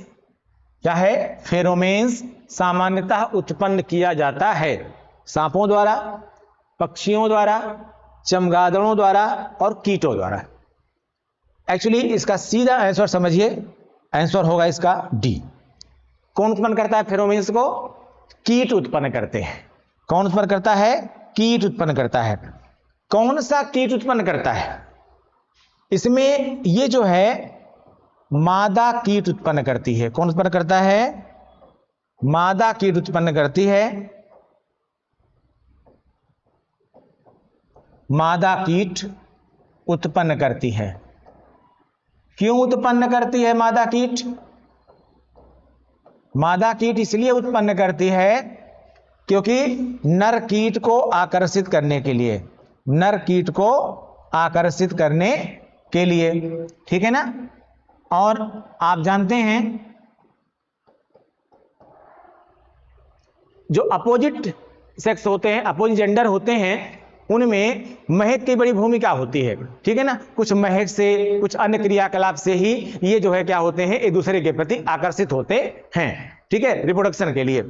A: क्या है? फेरोमेन्स सामान्यतः उत्पन्न किया जाता है सांपों द्वारा, पक्षियों द्वारा, चमगादड़ों द्वारा और कीटों द्वारा। एक्चुअली इसका सीधा आंसर समझिए, आंसर होगा इसका डी। कौन उत्पन्न करता है फेरोमेन्स को? कीट उत्पन्न करते हैं। कौन उत्पन्न करता है? कीट उत्पन्न करता है। कौन सा कीट उत्पन्न करता है? इसमें ये जो है मादा कीट उत्पन्न करती है। कौन उत्पन्न करता है? मादा कीट उत्पन्न करती है। मादा कीट उत्पन्न करती है। क्यों उत्पन्न करती है मादा कीट? मादा कीट इसलिए उत्पन्न करती है क्योंकि नर कीट को आकर्षित करने के लिए, नर कीट को आकर्षित करने के लिए। ठीक है ना? और आप जानते हैं जो अपोजिट सेक्स होते हैं, अपोजिट जेंडर होते हैं, उनमें महक की बड़ी भूमिका होती है। ठीक है ना? कुछ महक से, कुछ अन्य क्रियाकलाप से ही ये जो है क्या होते हैं, एक दूसरे के प्रति आकर्षित होते हैं। ठीक है, रिप्रोडक्शन के लिए।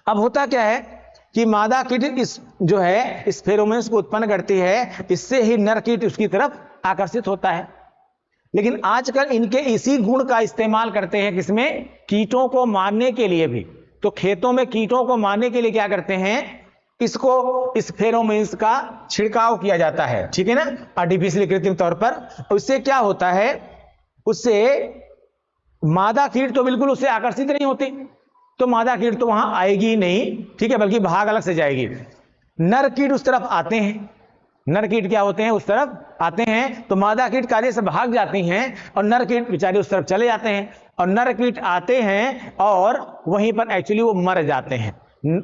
A: अब होता क्या है कि मादा कीट इस जो है इस फेरोमोन्स को उत्पन्न करती है, इससे ही नर कीट उसकी तरफ आकर्षित होता है। लेकिन आजकल इनके इसी गुण का इस्तेमाल करते हैं किसमें? कीटों को मारने के लिए भी। तो खेतों में कीटों को मारने के लिए क्या करते हैं? इसको, इस फेरोमोन्स का छिड़काव किया जाता है। ठीक है ना? आर्टिफिशियल, कृत्रिम तौर पर। उससे क्या होता है? उससे मादा कीट तो बिल्कुल उससे आकर्षित नहीं होती, तो मादा कीट तो वहां आएगी ही नहीं। ठीक है, बल्कि भाग अलग से जाएगी। नर कीट उस तरफ आते हैं, नर कीट क्या होते हैं? उस तरफ आते हैं, तो मादा कीट कार्य से भाग जाती हैं और नर कीट बेचारे उस तरफ चले जाते हैं। और नर कीट आते हैं और वहीं पर एक्चुअली वो मर जाते हैं।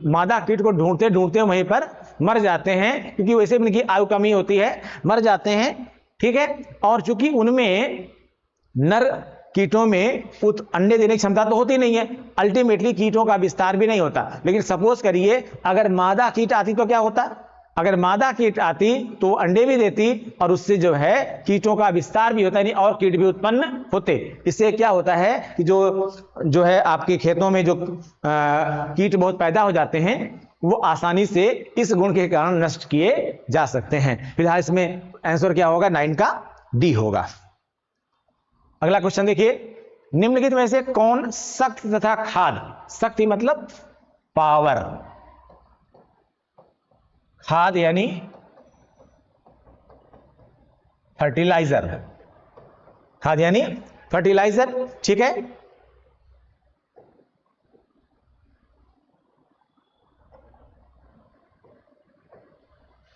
A: मादा कीट को ढूंढते ढूंढते वहीं पर मर जाते हैं, क्योंकि वैसे भी उनकी आयु कमी होती है, मर जाते हैं। ठीक है, और चूंकि उनमें नर कीटों में अंडे देने की क्षमता तो होती नहीं है, अल्टीमेटली कीटों का विस्तार भी नहीं होता। लेकिन सपोज करिए अगर मादा कीट आती तो क्या होता? अगर मादा कीट आती तो अंडे भी देती और उससे जो है कीटों का विस्तार भी होता है, और कीट भी उत्पन्न होते। इससे क्या होता है कि जो है आपके खेतों में जो कीट बहुत पैदा हो जाते हैं, वो आसानी से इस गुण के कारण नष्ट किए जा सकते हैं। फिलहाल इसमें आंसर क्या होगा? 9 का डी होगा। अगला क्वेश्चन देखिए, निम्नलिखित में से कौन शक्ति तथा खाद, शक्ति मतलब पावर, खाद यानी फर्टिलाइजर, खाद यानी फर्टिलाइजर। ठीक है,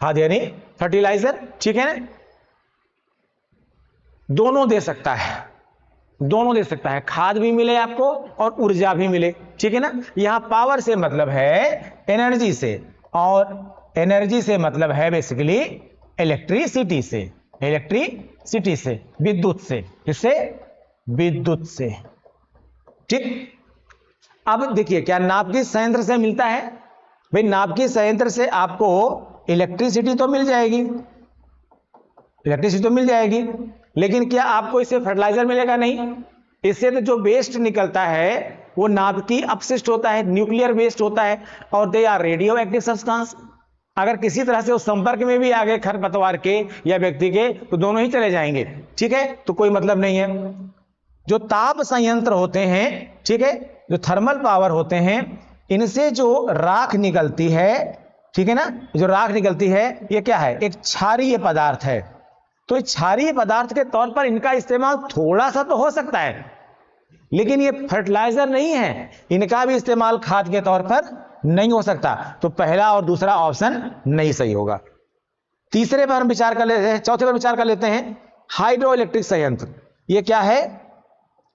A: खाद यानी फर्टिलाइजर। ठीक है, दोनों दे सकता है, दोनों दे सकता है, खाद भी मिले आपको और ऊर्जा भी मिले। ठीक है ना? यहां पावर से मतलब है एनर्जी से, और एनर्जी से मतलब है बेसिकली इलेक्ट्रिसिटी से, इलेक्ट्रिसिटी से, विद्युत से, किससे? विद्युत से। ठीक, अब देखिए क्या नाभिकीय संयंत्र से मिलता है? भाई नाभिकीय संयंत्र से आपको इलेक्ट्रिसिटी तो मिल जाएगी, इलेक्ट्रिसिटी तो मिल जाएगी, लेकिन क्या आपको इससे फर्टिलाइजर मिलेगा? नहीं। इससे तो जो वेस्ट निकलता है वो नाभिकीय अपशिष्ट होता है, न्यूक्लियर वेस्ट होता है, और they are radio active substance. अगर किसी तरह से वो संपर्क में भी आ गए खरपतवार के या व्यक्ति के, तो दोनों ही चले जाएंगे। ठीक है, तो कोई मतलब नहीं है। जो ताप संयंत्र होते हैं, ठीक है, जो थर्मल पावर होते हैं, इनसे जो राख निकलती है, ठीक है ना, जो राख निकलती है ये क्या है? एक क्षारीय पदार्थ है। तो इस क्षारीय पदार्थ के तौर पर इनका इस्तेमाल थोड़ा सा तो हो सकता है, लेकिन ये फर्टिलाइजर नहीं है, इनका भी इस्तेमाल खाद के तौर पर नहीं हो सकता। तो पहला और दूसरा ऑप्शन नहीं सही होगा। तीसरे पर हम विचार कर लेते हैं, चौथे पर विचार कर लेते हैं, हाइड्रो इलेक्ट्रिक संयंत्र। ये क्या है?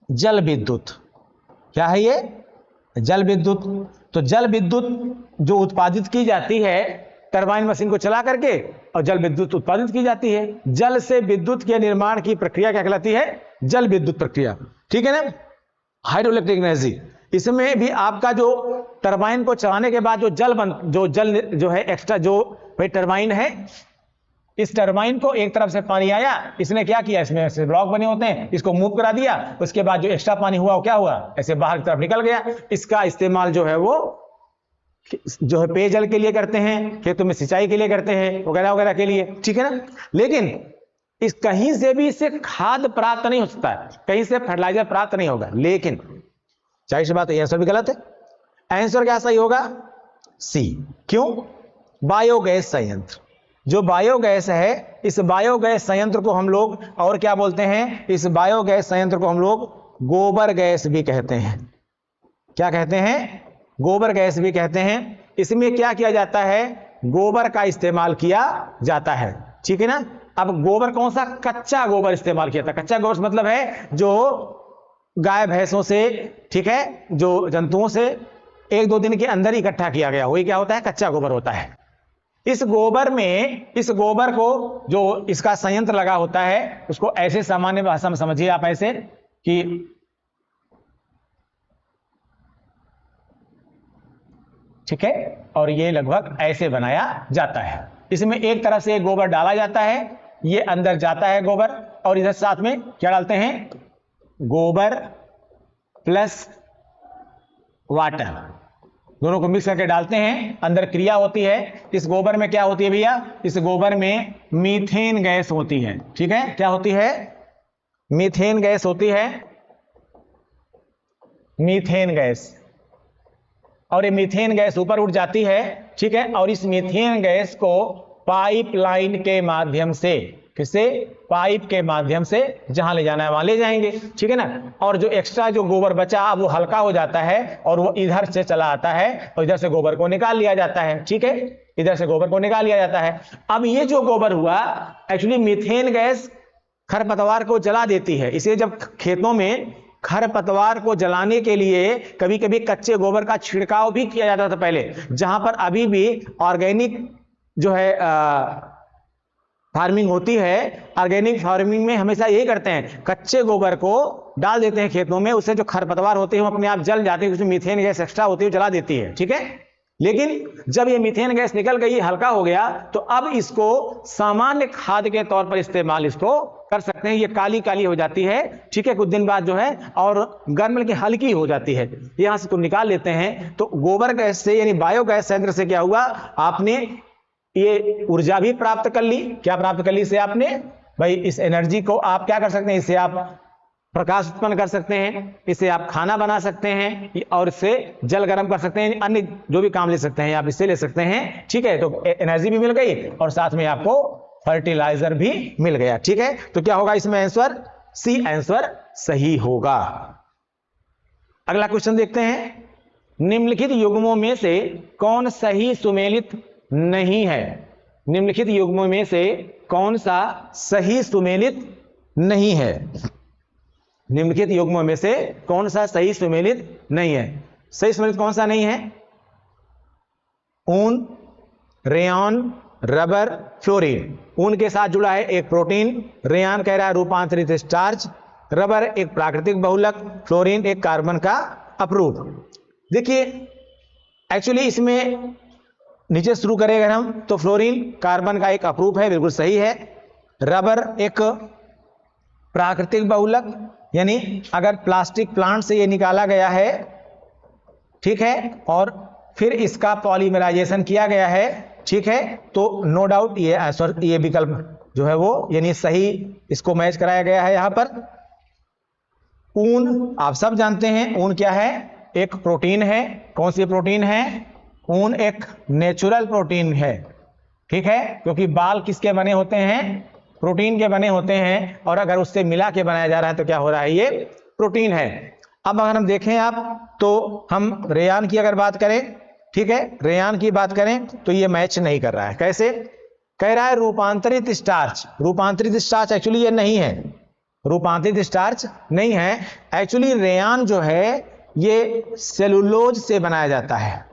A: जल विद्युत। क्या है ये? जल विद्युत। तो जल विद्युत जो उत्पादित की जाती है टरबाइन मशीन को चला करके, और जल विद्युत उत्पादित की जाती है। जल से विद्युत के निर्माण की प्रक्रिया क्या कहलाती है? जल विद्युत प्रक्रिया। ठीक है ना, हाइड्रो इलेक्ट्रिक एनर्जी। इसमें भी आपका जो टरबाइन को चलाने के बाद जो जल जो है एक्स्ट्रा, जो भाई टरबाइन है, इस टरबाइन को एक तरफ से पानी आया, इसने क्या किया, इसमें ऐसे ब्लॉक बने होते हैं, इसको मूव करा दिया, उसके बाद जो एक्स्ट्रा पानी हुआ वो क्या हुआ, ऐसे बाहर की तरफ निकल गया। इसका इस्तेमाल जो है वो जो है पेयजल के लिए करते हैं, खेतों में सिंचाई के लिए करते हैं, वगैरह वगैरह के लिए। ठीक है ना, लेकिन इस कहीं से भी इससे खाद प्राप्त नहीं हो सकता है, कहीं से फर्टिलाइजर प्राप्त नहीं होगा। लेकिन जाहिर सी बात है आंसर भी गलत है। आंसर क्या सही होगा? सी। क्यों? बायोगैस संयंत्र। जो बायोगैस है, इस बायोगैस संयंत्र को हम लोग और क्या बोलते हैं? इस बायोगैस संयंत्र को हम लोग गोबर गैस भी कहते हैं। क्या कहते हैं? गोबर गैस भी कहते हैं। इसमें क्या किया जाता है? गोबर का इस्तेमाल किया जाता है। ठीक है ना। अब गोबर कौन सा? कच्चा गोबर इस्तेमाल किया था। कच्चा गोबर मतलब है जो गाय भैंसों से, ठीक है, जो जंतुओं से 1-2 दिन के अंदर इकट्ठा किया गया, वही क्या होता है? कच्चा गोबर होता है। इस गोबर में, इस गोबर को जो इसका संयंत्र लगा होता है, उसको ऐसे सामान्य भाषा में समझिए आप ऐसे कि ठीक है, और ये लगभग ऐसे बनाया जाता है। इसमें एक तरफ से गोबर डाला जाता है, ये अंदर जाता है गोबर, और इधर साथ में क्या डालते हैं? गोबर प्लस वाटर, दोनों को मिक्स करके डालते हैं। अंदर क्रिया होती है। इस गोबर में क्या होती है भैया? इस गोबर में मीथेन गैस होती है। ठीक है, क्या होती है? मीथेन गैस होती है, मीथेन गैस। और ये मीथेन गैस ऊपर उठ जाती है। ठीक है, और इस मीथेन गैस को पाइपलाइन के माध्यम से, किससे? पाइप के माध्यम से जहां ले जाना है वहां ले जाएंगे। ठीक है ना। और जो एक्स्ट्रा जो गोबर बचा वो हल्का हो जाता है और वो इधर से चला आता है, और इधर से गोबर को निकाल लिया जाता है। ठीक है, इधर से गोबर को निकाल लिया जाता है। अब ये जो गोबर हुआ, एक्चुअली मीथेन गैस खरपतवार को जला देती है। इसलिए जब खेतों में खरपतवार को जलाने के लिए कभी कभी कच्चे गोबर का छिड़काव भी किया जाता था पहले, जहां पर अभी भी ऑर्गेनिक जो है फार्मिंग होती है। ऑर्गेनिक फार्मिंग में हमेशा यही करते हैं, कच्चे गोबर को डाल देते हैं खेतों में, उससे जो खरपतवार होते हैं वो अपने आप जल जाते हैं, उसमें मीथेन गैस एक्स्ट्रा होती है, जला देती है। ठीक है, लेकिन जब ये मीथेन गैस निकल गई, हल्का हो गया, तो अब इसको सामान्य खाद के तौर पर इस्तेमाल इसको कर सकते हैं। ये काली काली हो जाती है, ठीक है, कुछ दिन बाद जो है, और गर्म की हल्की हो जाती है। यहां से तो निकाल लेते हैं। तो गोबर गैस से यानी बायोगैस संयंत्र से क्या हुआ? आपने ये ऊर्जा भी प्राप्त कर ली। क्या प्राप्त कर ली इससे आपने? भाई इस एनर्जी को आप क्या कर सकते हैं? इससे आप प्रकाश उत्पन्न कर सकते हैं, इससे आप खाना बना सकते हैं, और इससे जल गर्म कर सकते हैं, अन्य जो भी काम ले सकते हैं आप इससे ले सकते हैं। ठीक है, तो एनर्जी भी मिल गई और साथ में आपको फर्टिलाइजर भी मिल गया। ठीक है, तो क्या होगा इसमें? आंसर सी आंसर सही होगा। अगला क्वेश्चन देखते हैं। निम्नलिखित युग्मों में से कौन सही सुमेलित नहीं है? निम्नलिखित युग्मों में से कौन सा सही सुमेलित नहीं है? निम्नलिखित युग्मों में से कौन सा सही सुमेलित नहीं है? सही सुमेलित कौन सा नहीं है? ऊन, रेयॉन, रबर, फ्लोरीन। ऊन के साथ जुड़ा है एक प्रोटीन, रेयॉन कह रहा है रूपांतरित स्टार्च, रबर एक प्राकृतिक बहुलक, फ्लोरीन एक कार्बन का अपरूप। देखिए एक्चुअली इसमें नीचे शुरू करेंगे हम तो फ्लोरीन कार्बन का एक अपरूप है, बिल्कुल सही है। रबर एक प्राकृतिक बहुलक, यानी अगर प्लास्टिक प्लांट से ये निकाला गया है, ठीक है, और फिर इसका पॉलीमराइजेशन किया गया है, ठीक है, तो नो डाउट ये विकल्प जो है वो यानी सही इसको मैच कराया गया है यहां पर। ऊन आप सब जानते हैं, ऊन क्या है, एक प्रोटीन है। कौन सी प्रोटीन है? ऊन एक नेचुरल प्रोटीन है, ठीक है, क्योंकि बाल किसके बने होते हैं? प्रोटीन के बने होते हैं, और अगर उससे मिला के बनाया जा रहा है तो क्या हो रहा है? ये प्रोटीन है। अब अगर हम देखें आप तो हम रेयान की अगर बात करें, ठीक है, रेयान की बात करें तो ये मैच नहीं कर रहा है। कैसे? कह रहा है रूपांतरित स्टार्च। रूपांतरित स्टार्च एक्चुअली ये नहीं है, रूपांतरित स्टार्च नहीं है। एक्चुअली रेयान जो है ये सेलुलोज से बनाया जाता है,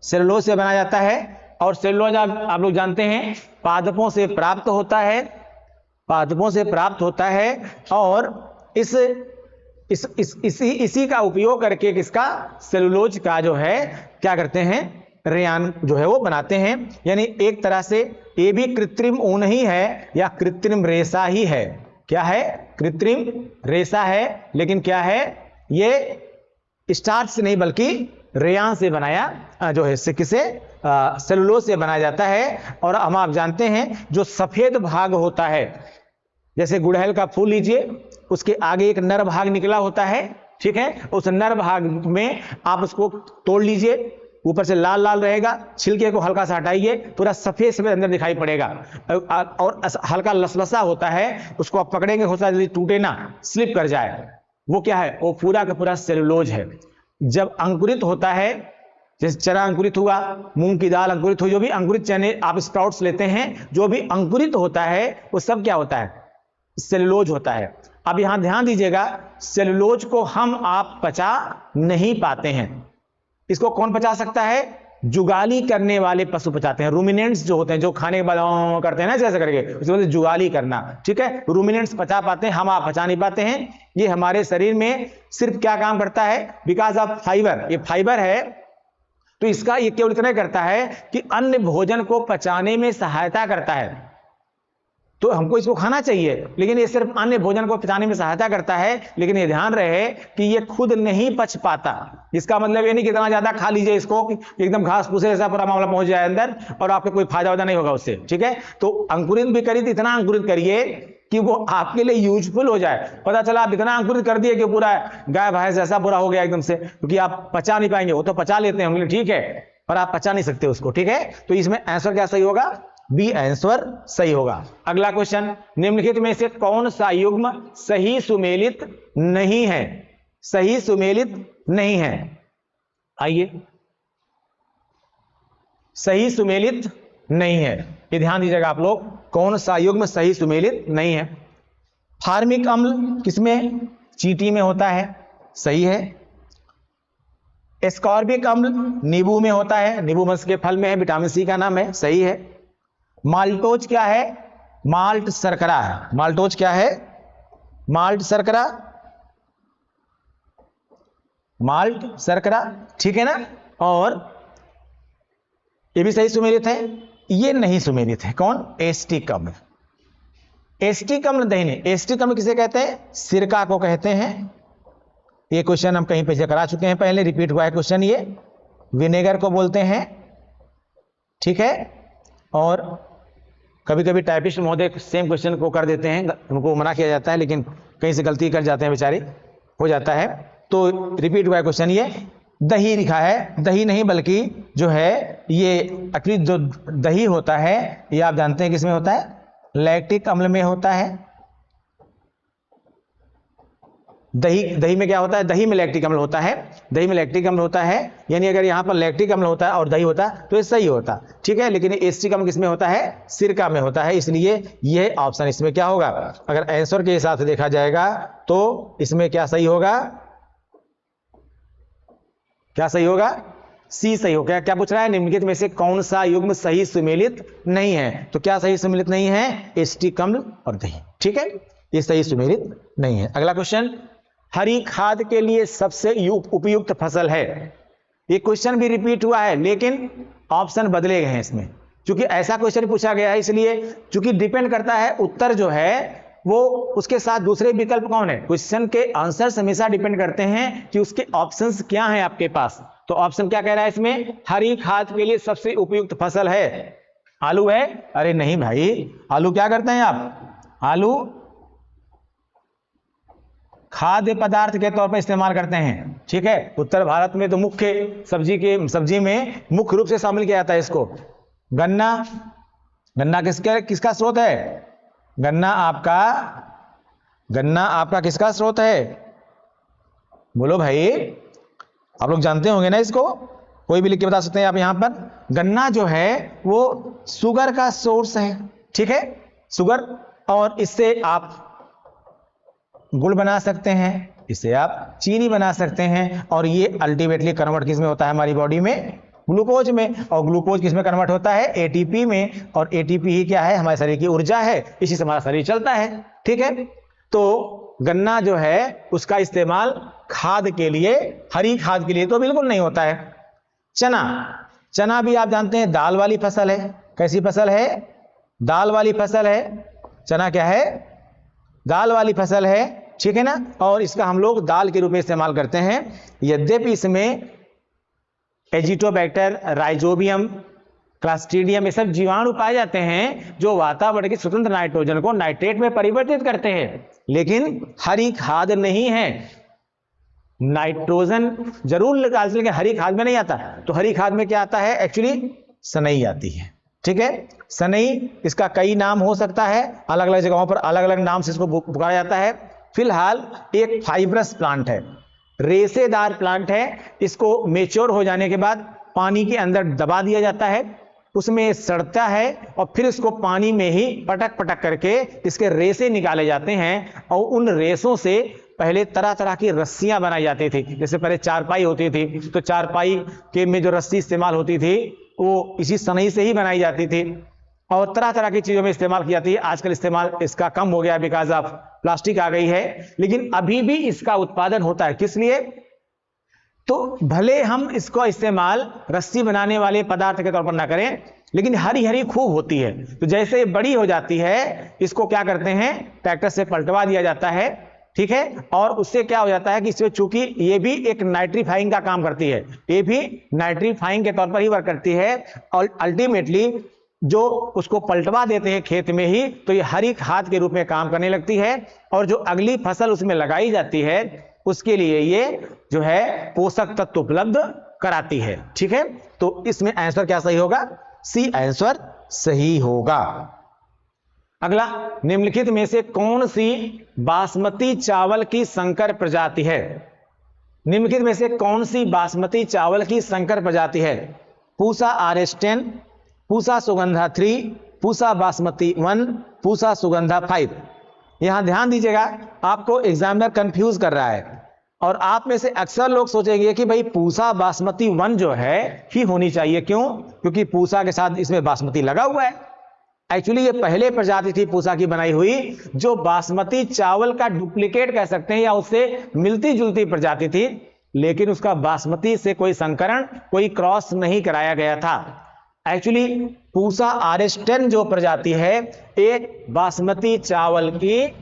A: सेलुलोज से बनाया जाता है, और सेलुलोज आप लोग जानते हैं पादपों से प्राप्त होता है, पादपों से प्राप्त होता है, और इसी का उपयोग करके किसका? सेलुलोज का जो है क्या करते हैं? रेयान जो है वो बनाते हैं। यानी एक तरह से ये भी कृत्रिम ऊन ही है या कृत्रिम रेशा ही है। क्या है? कृत्रिम रेशा है, लेकिन क्या है? ये स्टार्च से नहीं बल्कि रेयान से बनाया जो है किसे? सेलुलोज से बनाया जाता है। और हम आप जानते हैं जो सफेद भाग होता है, जैसे गुड़हल का फूल लीजिए, उसके आगे एक नर भाग निकला होता है, ठीक है, उस नर भाग में आप उसको तोड़ लीजिए, ऊपर से लाल लाल रहेगा, छिलके को हल्का सा हटाइए, पूरा सफेद सफेद अंदर दिखाई पड़ेगा, और हल्का लसलसा होता है, उसको आप पकड़ेंगे हो सकता है टूटे ना, स्लिप कर जाए। वो क्या है? वो पूरा का पूरा सेलुलोज है। जब अंकुरित होता है, जैसे चना अंकुरित हुआ, मूंग की दाल अंकुरित हुई, जो भी अंकुरित चने आप स्प्राउट्स लेते हैं, जो भी अंकुरित होता है वो सब क्या होता है? सेलुलोज होता है। अब यहां ध्यान दीजिएगा, सेलुलोज को हम आप पचा नहीं पाते हैं। इसको कौन पचा सकता है? जुगाली करने वाले पशु पचाते हैं। रूमिनेंट्स जो होते हैं, जो खाने के बाद करते हैं ना जैसे करके, उसको बोलते हैं जुगाली करना, ठीक है। रूमिनेंट्स पचा पाते हैं, हम आप पचा नहीं पाते हैं। ये हमारे शरीर में सिर्फ क्या काम करता है? बिकॉज ऑफ फाइबर, ये फाइबर है, तो इसका ये केवल इतना करता है कि अन्य भोजन को पचाने में सहायता करता है, तो हमको इसको खाना चाहिए, लेकिन ये सिर्फ अन्य भोजन को पचाने में सहायता करता है। लेकिन ये ध्यान रहे कि ये खुद नहीं पच पाता। इसका मतलब ये नहीं कि इतना ज्यादा खा लीजिए इसको कि एकदम घास फूसे ऐसा पूरा मामला पहुंच जाए अंदर और आपको कोई फायदा वायदा नहीं होगा उससे, ठीक है। तो अंकुरित भी करिए तो इतना अंकुरित करिए कि वो आपके लिए यूजफुल हो जाए। पता चला आप इतना अंकुरित कर दिए कि पूरा गाय भैंस ऐसा पूरा हो गया एकदम से, क्योंकि आप पचा नहीं पाएंगे। वो तो पचा लेते हैं, ठीक है, पर आप पचा नहीं सकते उसको, ठीक है। तो इसमें आंसर क्या सही होगा? बी आंसर सही होगा। अगला क्वेश्चन, निम्नलिखित में से कौन सा युग्म सही सुमेलित नहीं है? सही सुमेलित नहीं है, आइए, सही सुमेलित नहीं है, ये ध्यान दीजिएगा आप लोग, कौन सा युग्म सही सुमेलित नहीं है? फार्मिक अम्ल किसमें? चींटी में होता है, सही है। एस्कॉर्बिक अम्ल नींबू में होता है, नींबू वंश के फल में है, विटामिन सी का नाम है, सही है। माल्टोज क्या है? माल्ट शर्करा है। माल्टोज क्या है? माल्ट शर्करा, माल्ट शर्करा, ठीक है ना। और ये भी सही सुमेलित है। ये नहीं सुमेलित है, कौन? एस्टिक अम्ल। एस्टिक अम्ल नहीं, नहीं, एस्टिक अम्ल किसे कहते हैं? सिरका को कहते हैं। ये क्वेश्चन हम कहीं पे करा चुके हैं पहले, रिपीट हुआ है क्वेश्चन। ये विनेगर को बोलते हैं, ठीक है। और कभी कभी टाइपिस्ट महोदय सेम क्वेश्चन को कर देते हैं, उनको मना किया जाता है, लेकिन कहीं से गलती कर जाते हैं बेचारे, हो जाता है। तो रिपीट हुआ है क्वेश्चन। ये दही लिखा है, दही नहीं बल्कि जो है ये एक्चुअली जो दही होता है ये आप जानते हैं किसमें होता है? लैक्टिक अम्ल में होता है। दही में क्या होता है? दही में लैक्टिक अम्ल होता है, दही में लैक्टिक अम्ल होता है। यानी अगर यहां पर लैक्टिक अम्ल होता है और दही होता तो ये सही होता, ठीक है। लेकिन एस्टिक अम्ल किसमें होता है? सिरका में होता है, इसलिए यह ऑप्शन इसमें क्या होगा? अगर आंसर के हिसाब से देखा जाएगा तो इसमें क्या सही होगा? क्या सही होगा? सी सही हो गया। क्या पूछ रहा है, निम्नलिखित में से कौन सा युग्म सही सुमेलित नहीं है? तो क्या सही सुमेलित नहीं है? एसिटिक अम्ल और दही, ठीक है, ये सही सुमेलित नहीं है। अगला क्वेश्चन, हरी खाद के लिए सबसे उपयुक्त फसल है। ये क्वेश्चन भी रिपीट हुआ है लेकिन ऑप्शन बदले गए हैं इसमें, क्योंकि ऐसा क्वेश्चन पूछा गया है, इसलिए क्योंकि डिपेंड करता है उत्तर जो है वो उसके साथ दूसरे विकल्प कौन है। क्वेश्चन के आंसर हमेशा डिपेंड करते हैं कि उसके ऑप्शंस क्या हैं आपके पास। तो ऑप्शन क्या कह रहा है इसमें, हरी खाद के लिए सबसे उपयुक्त फसल है आलू है? अरे नहीं भाई, आलू क्या करते हैं आप? आलू खाद्य पदार्थ के तौर पर इस्तेमाल करते हैं, ठीक है। उत्तर भारत में तो मुख्य सब्जी में मुख्य रूप से शामिल किया जाता है इसको। गन्ना किसका स्रोत है? गन्ना आपका किसका स्रोत है? बोलो भाई, आप लोग जानते होंगे ना इसको, कोई भी लिख के बता सकते हैं आप यहां पर। गन्ना जो है वो शुगर का सोर्स है, ठीक है, शुगर, और इससे आप गुड़ बना सकते हैं, इससे आप चीनी बना सकते हैं, और ये अल्टीमेटली कन्वर्ट किस में होता है हमारी बॉडी में? ग्लूकोज में। और ग्लूकोज किस में कन्वर्ट होता है? एटीपी में। और एटीपी ही क्या है? हमारे शरीर की ऊर्जा है, इसी से हमारा शरीर चलता है, ठीक है। तो गन्ना जो है उसका इस्तेमाल खाद के लिए, हरी खाद के लिए तो बिल्कुल नहीं होता है। चना भी आप जानते हैं दाल वाली फसल है। कैसी फसल है? दाल वाली फसल है। चना क्या है? दाल वाली फसल है, ठीक है ना। और इसका हम लोग दाल के रूप में इस्तेमाल करते हैं। यद्यपि इसमें एजिटोबैक्टर, राइजोबियम, क्लास्ट्रीडियम, ये सब जीवाणु पाए जाते हैं जो वातावरण के स्वतंत्र नाइट्रोजन को नाइट्रेट में परिवर्तित करते हैं, लेकिन हरी खाद नहीं है। नाइट्रोजन जरूर निकालते लेकिन हरी खाद में नहीं आता। तो हरी खाद में क्या आता है? एक्चुअली सनई आती है, ठीक है। सनई, इसका कई नाम हो सकता है, अलग अलग जगहों पर अलग अलग नाम से इसको पुकारा जाता है। फिलहाल एक फाइब्रस प्लांट है, रेशेदार प्लांट है। इसको मेच्योर हो जाने के बाद पानी के अंदर दबा दिया जाता है, उसमें सड़ता है और फिर इसको पानी में ही पटक पटक करके इसके रेशे निकाले जाते हैं। और उन रेशों से पहले तरह तरह की रस्सियां बनाई जाती थी। जैसे पहले चारपाई होती थी तो चारपाई के में जो रस्सी इस्तेमाल होती थी वो इसी सनई से ही बनाई जाती थी, और तरह तरह की चीजों में इस्तेमाल की जाती है। आजकल इस्तेमाल इसका कम हो गया बिकॉज ऑफ प्लास्टिक आ गई है, लेकिन अभी भी इसका उत्पादन होता है। किस लिए? तो भले हम इसको इस्तेमाल रस्सी बनाने वाले पदार्थ के तौर पर ना करें, लेकिन हरी हरी खूब होती है। तो जैसे बड़ी हो जाती है इसको क्या करते हैं? ट्रैक्टर से पलटवा दिया जाता है, ठीक है। और उससे क्या हो जाता है कि इसमें चूंकि ये भी एक नाइट्रीफाइंग का काम करती है, ये भी नाइट्रीफाइंग के तौर पर ही वर्क करती है, और अल्टीमेटली जो उसको पलटवा देते हैं खेत में ही, तो ये हरी खाद के रूप में काम करने लगती है। और जो अगली फसल उसमें लगाई जाती है उसके लिए ये जो है पोषक तत्व उपलब्ध कराती है, ठीक है। तो इसमें आंसर क्या सही होगा? सी आंसर सही होगा। अगला, निम्नलिखित में से कौन सी बासमती चावल की संकर प्रजाति है? निम्नलिखित में से कौन सी बासमती चावल की संकर प्रजाति है? पूसा RS10, पूसा सुगंधा 3, पूसा बासमती 1, पूसा सुगंधा 5। यहां ध्यान दीजिएगा, आपको एग्जामिनर कंफ्यूज कर रहा है, और आप में से अक्सर लोग सोचेंगे कि भाई पूसा बासमती 1 जो है ही होनी चाहिए। क्यों? क्योंकि पूसा के साथ इसमें बासमती लगा हुआ है। एक्चुअली ये पहले प्रजाति थी पूसा की बनाई हुई, जो बासमती चावल का डुप्लीकेट कह सकते हैं या उससे मिलती जुलती प्रजाति थी, लेकिन उसका बासमती से कोई संकरण, कोई क्रॉस नहीं कराया गया था। एक्चुअली पूसा RS10 जो प्रजाति है एक बासमती चावल की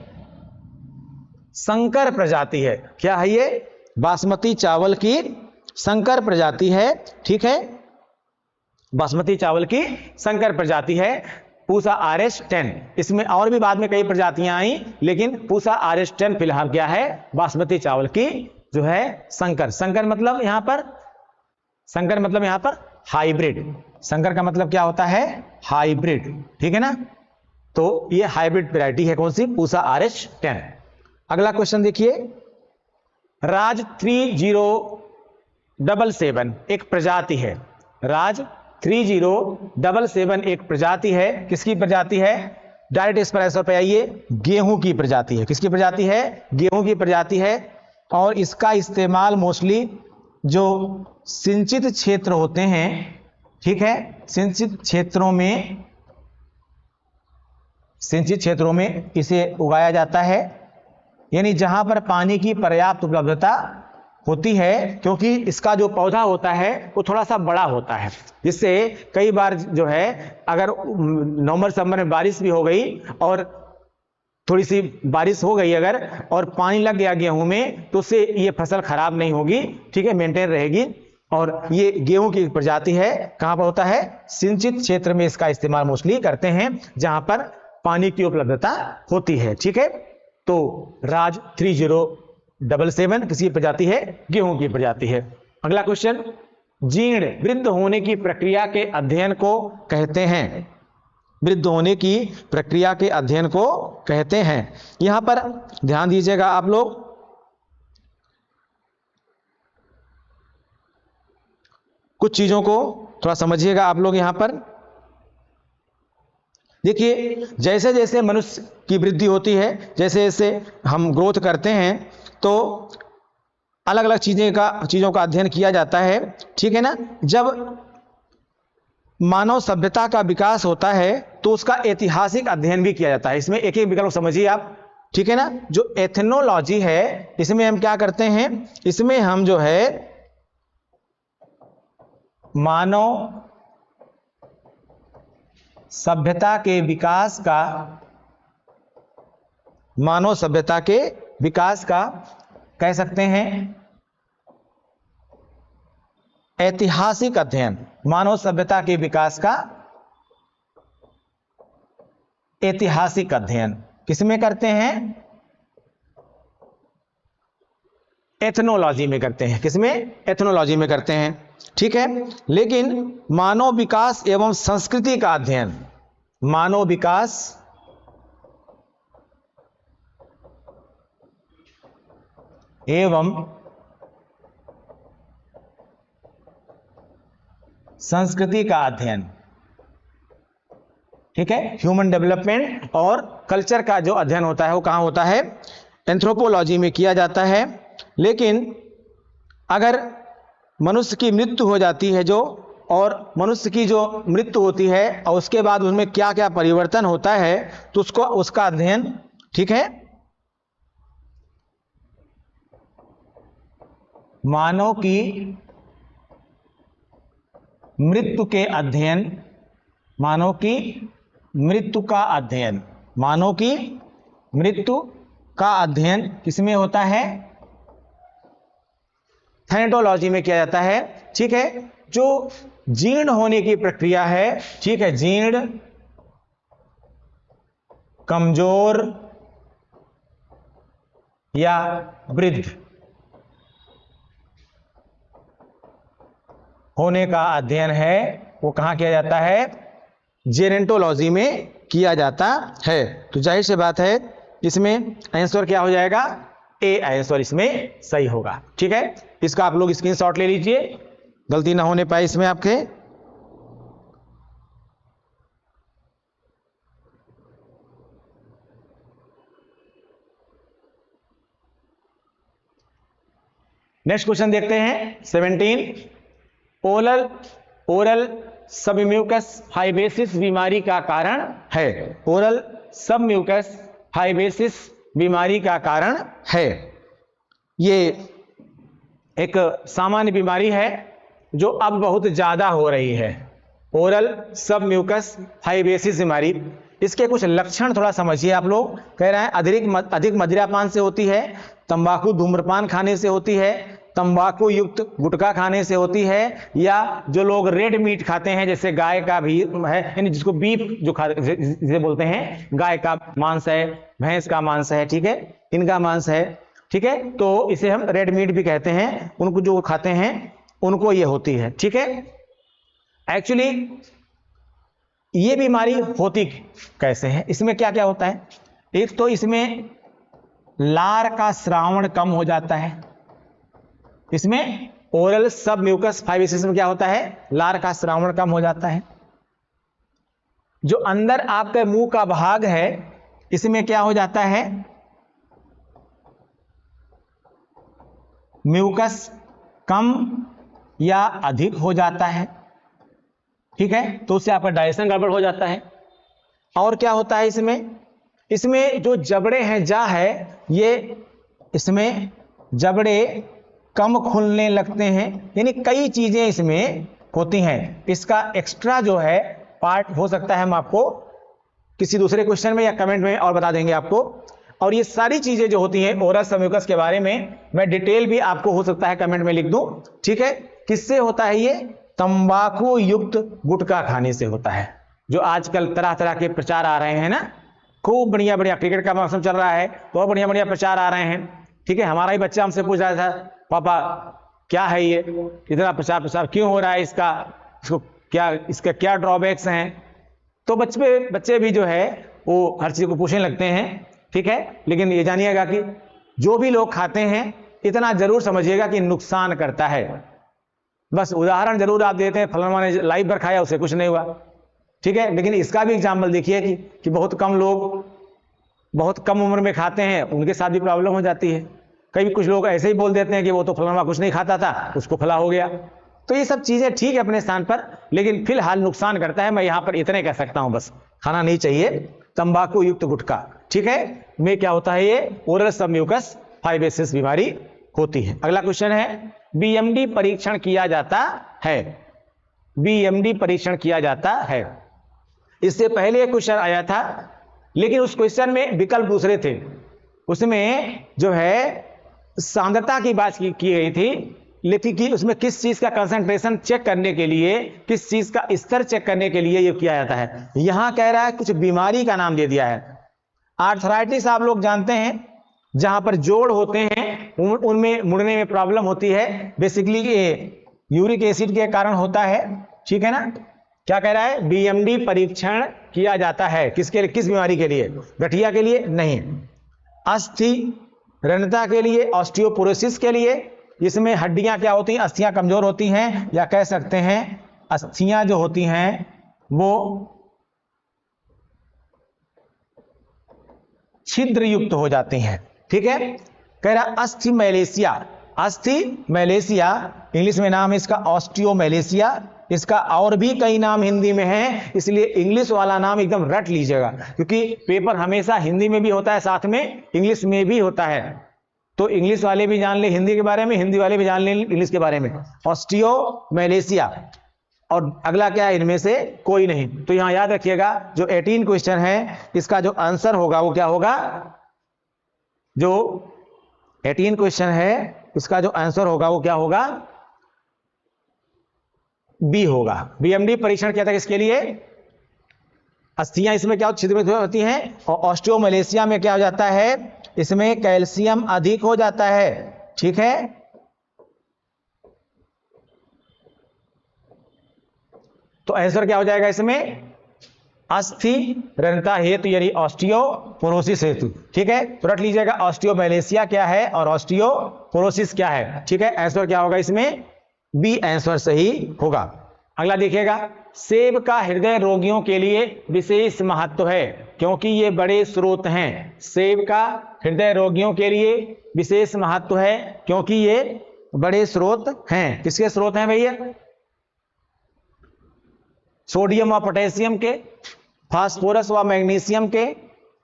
A: संकर प्रजाति है। क्या है ये? बासमती चावल की संकर प्रजाति है, ठीक है। बासमती चावल की संकर प्रजाति है पूसा RS10। इसमें और भी बाद में कई प्रजातियां आई, लेकिन पूसा RS10 फिलहाल क्या है? बासमती चावल की जो है संकर। संकर मतलब यहां पर हाइब्रिड। संकर का मतलब क्या होता है? हाइब्रिड, ठीक है ना। तो ये हाइब्रिड वैरायटी है कौन सी? पूसा RS10। अगला क्वेश्चन देखिए, राज 3077 एक प्रजाति है। राज 3077 एक प्रजाति है। किसकी प्रजाति है? डायरेक्ट इस पर आंसर पे आइए, गेहूं की प्रजाति है। किसकी प्रजाति है? गेहूं की प्रजाति है। और इसका इस्तेमाल मोस्टली जो सिंचित क्षेत्र होते हैं, ठीक है, सिंचित क्षेत्रों में इसे उगाया जाता है, यानी जहां पर पानी की पर्याप्त उपलब्धता होती है, क्योंकि इसका जो पौधा होता है वो थोड़ा सा बड़ा होता है, जिससे कई बार जो है अगर नवंबर दिसंबर में बारिश भी हो गई और थोड़ी सी बारिश हो गई अगर और पानी लग गया गेहूं में, तो उससे ये फसल खराब नहीं होगी, ठीक है, मेंटेन रहेगी। और ये गेहूं की प्रजाति है, कहां पर होता है, सिंचित क्षेत्र में इसका इस्तेमाल मोस्टली करते हैं जहां पर पानी की उपलब्धता होती है, ठीक है। तो राज 3077 किसी प्रजाति है, गेहूं की प्रजाति है। अगला क्वेश्चन, जीर्ण वृद्ध होने की प्रक्रिया के अध्ययन को कहते हैं, वृद्ध होने की प्रक्रिया के अध्ययन को कहते हैं। यहां पर ध्यान दीजिएगा आप लोग, कुछ चीजों को थोड़ा समझिएगा आप लोग। यहां पर देखिए, जैसे जैसे मनुष्य की वृद्धि होती है, जैसे जैसे हम ग्रोथ करते हैं, तो अलग अलग चीजों का अध्ययन किया जाता है, ठीक है ना। जब मानव सभ्यता का विकास होता है तो उसका ऐतिहासिक अध्ययन भी किया जाता है। इसमें एक एक विकल्प समझिए आप, ठीक है ना। जो एथनोलॉजी है, इसमें हम क्या करते हैं, इसमें हम जो है मानव सभ्यता के विकास का कह सकते हैं ऐतिहासिक अध्ययन। मानव सभ्यता के विकास का ऐतिहासिक अध्ययन किसमें करते हैं, एथनोलॉजी में करते हैं। किसमें, एथनोलॉजी में करते हैं, ठीक है। लेकिन मानव विकास एवं संस्कृति का अध्ययन, मानव विकास एवं संस्कृति का अध्ययन, ठीक है, ह्यूमन डेवलपमेंट और कल्चर का जो अध्ययन होता है वो कहां होता है, एंथ्रोपोलॉजी में किया जाता है। लेकिन अगर मनुष्य की मृत्यु हो जाती है जो, और मनुष्य की जो मृत्यु होती है और उसके बाद उसमें क्या क्या परिवर्तन होता है, तो उसका अध्ययन, ठीक है, मानव की मृत्यु के अध्ययन, मानव की मृत्यु का अध्ययन, मानव की मृत्यु का अध्ययन किसमें होता है, थैनेटोलॉजी में किया जाता है, ठीक है। जो जीर्ण होने की प्रक्रिया है, ठीक है, जीर्ण, कमजोर या वृद्ध होने का अध्ययन है, वो कहां किया जाता है, जेरेंटोलॉजी में किया जाता है। तो जाहिर सी बात है इसमें आंसर क्या हो जाएगा, ए आंसर इसमें सही होगा, ठीक है। इसका आप लोग स्क्रीनशॉट ले लीजिए, गलती ना होने पाए इसमें आपके। नेक्स्ट क्वेश्चन देखते हैं 17। ओरल सबम्यूकस फाइब्रोसिस बीमारी का कारण है, ओरल सबम्यूकस फाइब्रोसिस बीमारी का कारण है। ये एक सामान्य बीमारी है जो अब बहुत ज्यादा हो रही है, ओरल सबम्यूकस फाइब्रोसिस बीमारी। इसके कुछ लक्षण थोड़ा समझिए आप लोग। कह रहे हैं अधिक मदिरापान से होती है, तंबाकू धूम्रपान खाने से होती है, तंबाकू युक्त गुटखा खाने से होती है, या जो लोग रेड मीट खाते हैं, जैसे गाय का भी है, यानी जिसको बीफ जो जिसे बोलते हैं, गाय का मांस है, भैंस का मांस है, ठीक है, इनका मांस है, ठीक है, तो इसे हम रेड मीट भी कहते हैं। उनको जो खाते हैं उनको ये होती है, ठीक है। एक्चुअली ये बीमारी होती कैसे है, इसमें क्या क्या होता है, एक तो इसमें लार का श्रावण कम हो जाता है। इसमें ओरल सबम्यूकस फाइब्रोसिस में क्या होता है, लार का श्रावण कम हो जाता है। जो अंदर आपके मुंह का भाग है, इसमें क्या हो जाता है, म्यूकस कम या अधिक हो जाता है, ठीक है, तो उससे आपका डाइजेशन गड़बड़ हो जाता है। और क्या होता है इसमें जो जबड़े हैं जा है, ये इसमें जबड़े कम खुलने लगते हैं, यानी कई चीजें इसमें होती हैं। इसका एक्स्ट्रा जो है पार्ट हो सकता है, हम आपको किसी दूसरे क्वेश्चन में या कमेंट में और बता देंगे आपको। और ये सारी चीजें जो होती हैं ओरस म्यूकस के बारे में मैं डिटेल भी आपको हो सकता है कमेंट में लिख दूं, ठीक है। किससे होता है ये? तंबाकू युक्त गुटखा खाने से होता है। जो आजकल तरह तरह के प्रचार आ रहे हैं ना, खूब बढ़िया बढ़िया, क्रिकेट का मौसम चल रहा है, बहुत बढ़िया बढ़िया प्रचार आ रहे हैं, ठीक है। हमारा ही बच्चा हमसे पूछ रहा था, पापा क्या है ये, इतना प्रचार क्यों हो रहा है, इसका क्या ड्रॉबैक्स हैं। तो बच्चे भी जो है वो हर चीज को पूछने लगते हैं, ठीक है। लेकिन ये जानिएगा कि जो भी लोग खाते हैं इतना जरूर समझिएगा कि नुकसान करता है। बस उदाहरण जरूर आप देते हैं, फलाना ने लाइव पर खाया उसे कुछ नहीं हुआ, ठीक है। लेकिन इसका भी एग्जाम्पल देखिए कि बहुत कम लोग बहुत कम उम्र में खाते हैं, उनके साथ भी प्रॉब्लम हो जाती है। कई कुछ लोग ऐसे ही बोल देते हैं कि वो तो फलाना कुछ नहीं खाता था, उसको फला हो गया। तो ये सब चीजें ठीक है अपने स्थान पर, लेकिन फिलहाल नुकसान करता है। मैं यहां पर इतने कह सकता हूं, बस खाना नहीं चाहिए तंबाकू युक्त गुटखा, ठीक है। में क्या होता है, ये ओरल सबम्यूकस फाइब्रोसिस बीमारी होती है। अगला क्वेश्चन है, बीएमडी परीक्षण किया जाता है। बीएमडी परीक्षण किया जाता है। इससे पहले एक क्वेश्चन आया था, लेकिन उस क्वेश्चन में विकल्प दूसरे थे। उसमें जो है सांद्रता की बात की गई थी, लेकिन कि उसमें किस चीज का कंसंट्रेशन चेक करने के लिए, किस चीज का स्तर चेक करने के लिए ये किया जाता है। यहां कह रहा है कुछ बीमारी का नाम दे दिया है। आर्थराइटिस आप लोग जानते हैं, जहां पर जोड़ होते हैं उनमें मुड़ने में प्रॉब्लम होती है, बेसिकली यूरिक एसिड के कारण होता है, ठीक है ना। क्या कह रहा है, बीएमडी परीक्षण किया जाता है किसके लिए, किस बीमारी के लिए? गठिया के लिए नहीं, अस्थि रणता के लिए, ऑस्टियोपोरोसिस के लिए। इसमें हड्डियां क्या होती हैं, अस्थियां कमजोर होती हैं, या कह सकते हैं अस्थियां जो होती हैं वो छिद्र युक्त हो जाती हैं, ठीक है। कह रहा अस्थि मैलेशिया, अस्थि मैलेशिया इंग्लिश में नाम है इसका ऑस्टियोमैलेशिया। इसका और भी कई नाम हिंदी में है, इसलिए इंग्लिश वाला नाम एकदम रट लीजिएगा, क्योंकि पेपर हमेशा हिंदी में भी होता है, साथ में इंग्लिश में भी होता है। तो इंग्लिश वाले भी जान ले हिंदी के बारे में, हिंदी वाले भी जान ले इंग्लिश के बारे में। ऑस्टियोमैलेशिया और अगला क्या है, इनमें से कोई नहीं। तो यहां याद रखिएगा जो 18 क्वेश्चन है, इसका जो आंसर होगा वो क्या होगा, जो 18 क्वेश्चन है इसका जो आंसर होगा वो क्या होगा, बी होगा। बीएमडी परीक्षण किया था किसके लिए, अस्थियां इसमें क्या छिद्र होती हैं, और ऑस्टियोमैलेशिया में क्या हो जाता है, इसमें कैल्शियम अधिक हो जाता है, ठीक है। तो आंसर क्या हो जाएगा इसमें, अस्थि रणता हेतु यानी ऑस्टियोपोरोसिस हेतु, ठीक है। तो रट लीजिएगा ऑस्टियोमैलेशिया क्या है और ऑस्टियोपोरोसिस क्या है, ठीक है। आंसर क्या होगा इसमें, बी आंसर सही होगा। अगला देखिएगा, सेब का हृदय रोगियों के लिए विशेष महत्व है क्योंकि ये बड़े स्रोत हैं। सेब का हृदय रोगियों के लिए विशेष महत्व है क्योंकि ये बड़े स्रोत हैं। किसके स्रोत हैं भैया, सोडियम व पोटेशियम के, फास्फोरस व मैग्नीशियम के,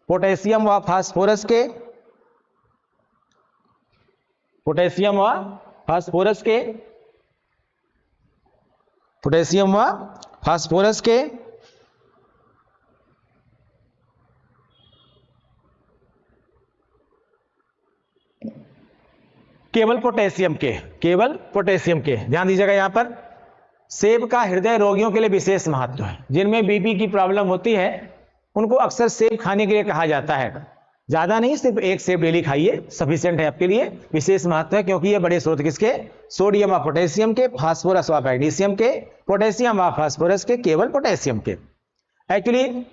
A: पोटेशियम व फास्फोरस के, पोटेशियम व फास्फोरस के, पोटेशियम व फास्फोरस के, केवल पोटेशियम के, केवल पोटेशियम के। ध्यान दीजिएगा यहां पर सेब का हृदय रोगियों के लिए विशेष महत्व है। जिनमें बीपी की प्रॉब्लम होती है उनको अक्सर सेब खाने के लिए कहा जाता है। ज्यादा नहीं, सिर्फ एक सेब डेली खाइए, सफिशिएंट है आपके लिए। विशेष महत्व है क्योंकि ये बड़े स्रोत किसके, सोडियम व पोटेशियम के, फास्फोरस व मैग्नीशियम के, पोटेशियम व फास्फोरस के, केवल पोटेशियम के। एक्चुअली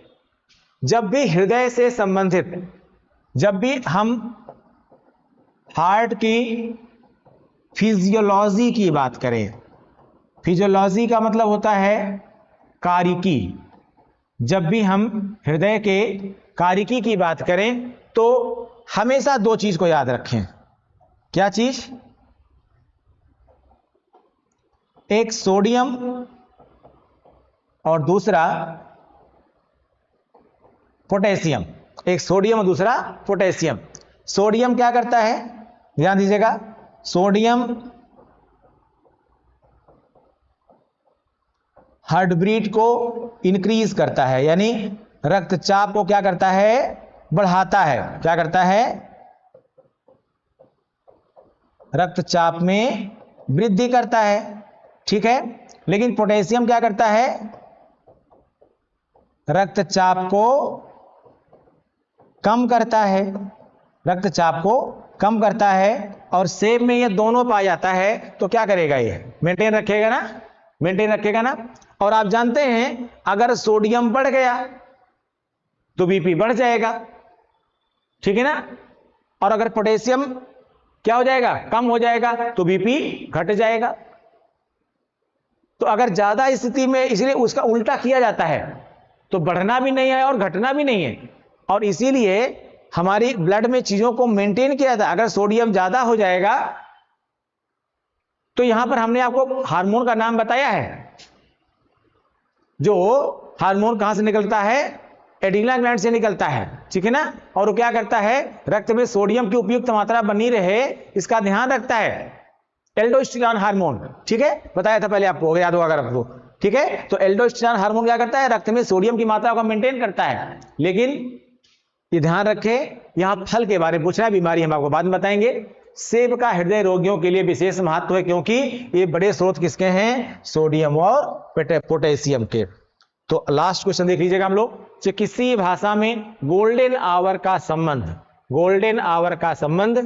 A: जब भी हृदय से संबंधित, जब भी हम हार्ट की फिजियोलॉजी की बात करें, फिजियोलॉजी का मतलब होता है कारिकी, जब भी हम हृदय के कारिकी की बात करें तो हमेशा दो चीज को याद रखें। क्या चीज, एक सोडियम और दूसरा पोटेशियम, एक सोडियम और दूसरा पोटेशियम। सोडियम क्या करता है, ध्यान दीजिएगा, सोडियम हार्ट बीट को इंक्रीज करता है, यानी रक्तचाप को क्या करता है, बढ़ाता है। क्या करता है, रक्तचाप में वृद्धि करता है, ठीक है। लेकिन पोटेशियम क्या करता है, रक्तचाप को कम करता है, रक्तचाप को कम करता है। और सेब में ये दोनों पाया जाता है, तो क्या करेगा, ये मेंटेन रखेगा ना, मेंटेन रखेगा ना। और आप जानते हैं अगर सोडियम बढ़ गया तो बीपी बढ़ जाएगा, ठीक है ना। और अगर पोटेशियम क्या हो जाएगा, कम हो जाएगा, तो बीपी घट जाएगा। तो अगर ज्यादा स्थिति में, इसलिए उसका उल्टा किया जाता है, तो बढ़ना भी नहीं है और घटना भी नहीं है। और इसीलिए हमारी ब्लड में चीजों को मेंटेन किया जाता है। अगर सोडियम ज्यादा हो जाएगा तो यहां पर हमने आपको हार्मोन का नाम बताया है, जो हार्मोन कहां से निकलता है, एड्रिनल ग्लैंड से निकलता है, ठीक है ना। और वो क्या करता है, रक्त में सोडियम की उपयुक्त मात्रा बनी रहे इसका ध्यान रखता है, एल्डोस्टेरोन हार्मोन, ठीक है, बताया था पहले आपको, याद होगा अगर आपको, ठीक है। तो एल्डोस्टेरोन हार्मोन क्या करता है, रक्त में सोडियम की मात्रा को मेंटेन करता है। लेकिन ये ध्यान रखें, यहां फल के बारे में पूछना है, बीमारी हम आपको बाद में बताएंगे। सेब का हृदय रोगियों के लिए विशेष महत्व है, क्योंकि ये बड़े स्रोत किसके हैं, सोडियम और पोटेशियम के। तो लास्ट क्वेश्चन देख लीजिएगा हम लोग, किसी भाषा में गोल्डन आवर का संबंध, गोल्डन आवर का संबंध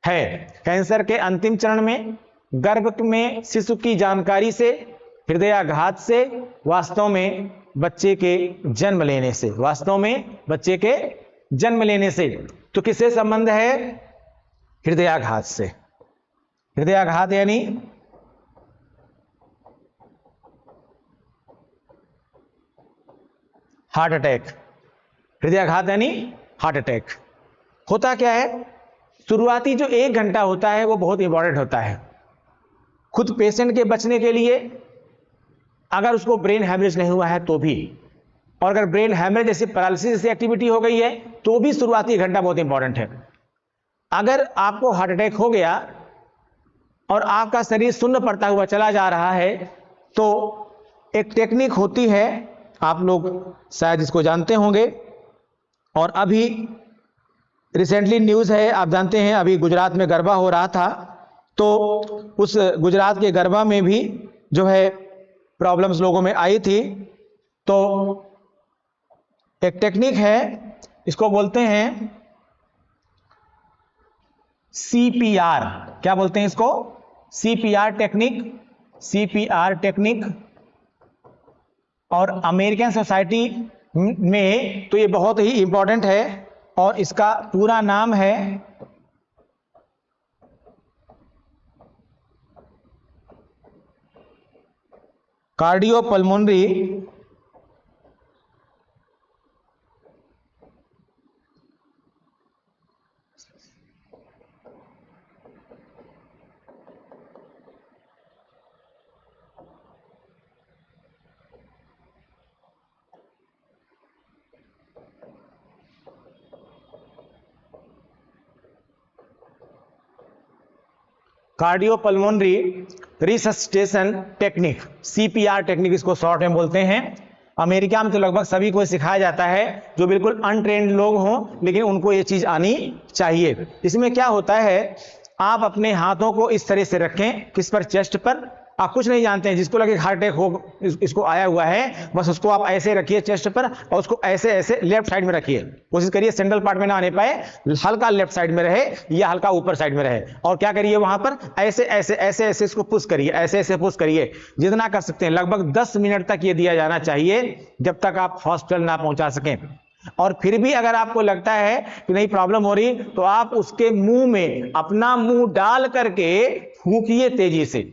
A: है कैंसर के अंतिम चरण में, गर्भ में शिशु की जानकारी से, हृदयाघात से, वास्तव में बच्चे के जन्म लेने से, वास्तव में बच्चे के जन्म लेने से। तो किससे संबंध है, हृदयाघात से। हृदयाघात यानी हार्ट अटैक, हृदयाघात यानी हार्ट अटैक। होता क्या है, शुरुआती जो 1 घंटा होता है वो बहुत इंपॉर्टेंट होता है खुद पेशेंट के बचने के लिए, अगर उसको ब्रेन हैमरेज नहीं हुआ है तो भी, और अगर ब्रेन हैमरेज जैसे पैरालिसिस जैसी एक्टिविटी हो गई है तो भी शुरुआती 1 घंटा बहुत इंपॉर्टेंट है। अगर आपको हार्ट अटैक हो गया और आपका शरीर शून्य पड़ता हुआ चला जा रहा है, तो एक टेक्निक होती है, आप लोग शायद इसको जानते होंगे, और अभी रिसेंटली न्यूज़ है, आप जानते हैं अभी गुजरात में गरबा हो रहा था, तो उस गुजरात के गरबा में भी जो है प्रॉब्लम्स लोगों में आई थी। तो एक टेक्निक है, इसको बोलते हैं CPR, क्या बोलते हैं इसको, CPR टेक्निक, CPR टेक्निक। और अमेरिकन सोसाइटी में तो ये बहुत ही इंपॉर्टेंट है, और इसका पूरा नाम है cardiopulmonary cardiopulmonary resuscitation technique, CPR technique इसको शॉर्ट में बोलते हैं। अमेरिका में तो लगभग सभी को सिखाया जाता है, जो बिल्कुल अनट्रेन्ड लोग हों, लेकिन उनको ये चीज आनी चाहिए। इसमें क्या होता है, आप अपने हाथों को इस तरह से रखें, किस पर, चेस्ट पर। आप कुछ नहीं जानते हैं, जिसको लगे हार्ट अटैक हो, इसको आया हुआ है, बस उसको आप ऐसे रखिए चेस्ट पर, और उसको ऐसे ऐसे लेफ्ट साइड में रखिए, कोशिश करिए सेंट्रल पार्ट में ना आने पाए, हल्का लेफ्ट साइड में रहे या हल्का ऊपर साइड में रहे। और क्या करिए, वहां पर ऐसे ऐसे ऐसे ऐसे इसको पुश करिए, ऐसे ऐसे पुश करिए, जितना कर सकते हैं। लगभग 10 मिनट तक ये दिया जाना चाहिए, जब तक आप हॉस्पिटल ना पहुंचा सकें। और फिर भी अगर आपको लगता है कि नहीं प्रॉब्लम हो रही, तो आप उसके मुंह में अपना मुंह डाल करके फूंकिए तेजी से,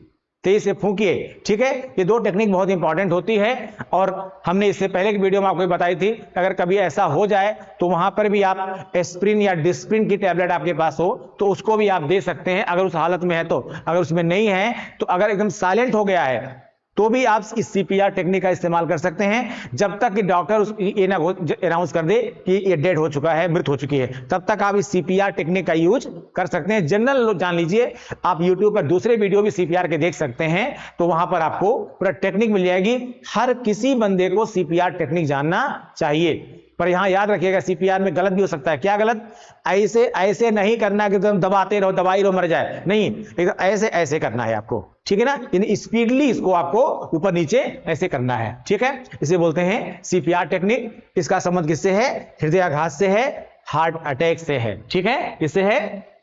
A: तेजी से फूंकिए, ठीक है। ये दो टेक्निक बहुत इंपॉर्टेंट होती है और हमने इससे पहले की वीडियो में आपको बताई थी, अगर कभी ऐसा हो जाए तो वहां पर भी आप एस्प्रिन या डिस्प्रिन की टैबलेट आपके पास हो तो उसको भी आप दे सकते हैं अगर उस हालत में है तो। अगर उसमें नहीं है तो अगर एकदम साइलेंट हो गया है तो भी आप इस सीपीआर टेक्निक का इस्तेमाल कर सकते हैं, जब तक कि डॉक्टर ये ना अनाउंस कर दे कि ये डेड हो चुका है, मृत हो चुकी है, तब तक आप इस सीपीआर टेक्निक का यूज कर सकते हैं। जनरल जान लीजिए, आप यूट्यूब पर दूसरे वीडियो भी सीपीआर के देख सकते हैं, तो वहां पर आपको पूरा टेक्निक मिल जाएगी। हर किसी बंदे को सीपीआर टेक्निक जानना चाहिए, पर यहां याद रखिएगा सीपीआर में गलत भी हो सकता है। क्या गलत? ऐसे ऐसे नहीं करना कि तुम दबाते रहो, दबाई रहो, मर जाए, नहीं, एकदम ऐसे ऐसे करना है आपको, ठीक है ना। यानी स्पीडली इसको आपको ऊपर नीचे ऐसे करना है, ठीक है। इसे बोलते हैं सीपीआर टेक्निक। इसका संबंध किससे है? हृदयाघात से है, हार्ट अटैक से है, ठीक है। किससे है?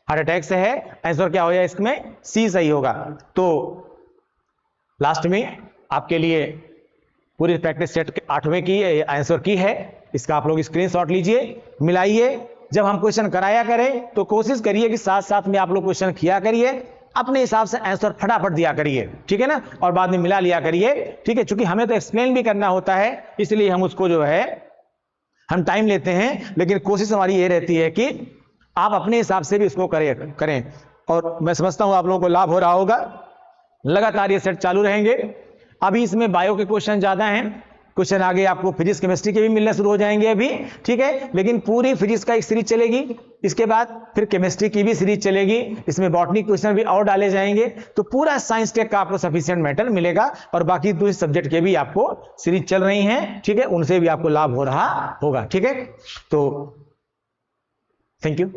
A: हार्ट अटैक से है। आंसर क्या हो जाए इसमें? सी सही होगा। तो लास्ट में आपके लिए पूरी प्रैक्टिस सेट 8वें की आंसर की है, इसका आप लोग स्क्रीनशॉट लीजिए, मिलाइए। जब हम क्वेश्चन कराया करें तो कोशिश करिए कि साथ साथ में आप लोग क्वेश्चन किया करिए, अपने हिसाब से आंसर फटाफट दिया करिए, ठीक है ना, और बाद में मिला लिया करिए, ठीक है। चूंकि हमें तो एक्सप्लेन भी करना होता है, इसलिए हम उसको जो है हम टाइम लेते हैं, लेकिन कोशिश हमारी ये रहती है कि आप अपने हिसाब से भी इसको करें। और मैं समझता हूं आप लोगों को लाभ हो रहा होगा। लगातार ये सेट चालू रहेंगे। अभी इसमें बायो के क्वेश्चन ज्यादा हैं, क्वेश्चन आगे आपको फिजिक्स केमिस्ट्री के भी मिलने शुरू हो जाएंगे अभी, ठीक है। लेकिन पूरी फिजिक्स का एक सीरीज चलेगी, इसके बाद फिर केमिस्ट्री की भी सीरीज चलेगी, इसमें बॉटनी क्वेश्चन भी और डाले जाएंगे, तो पूरा साइंस टेक का आपको सफिशिएंट मैटर मिलेगा। और बाकी दूसरे सब्जेक्ट के भी आपको सीरीज चल रही हैं, ठीक है, उनसे भी आपको लाभ हो रहा होगा, ठीक है। तो थैंक यू।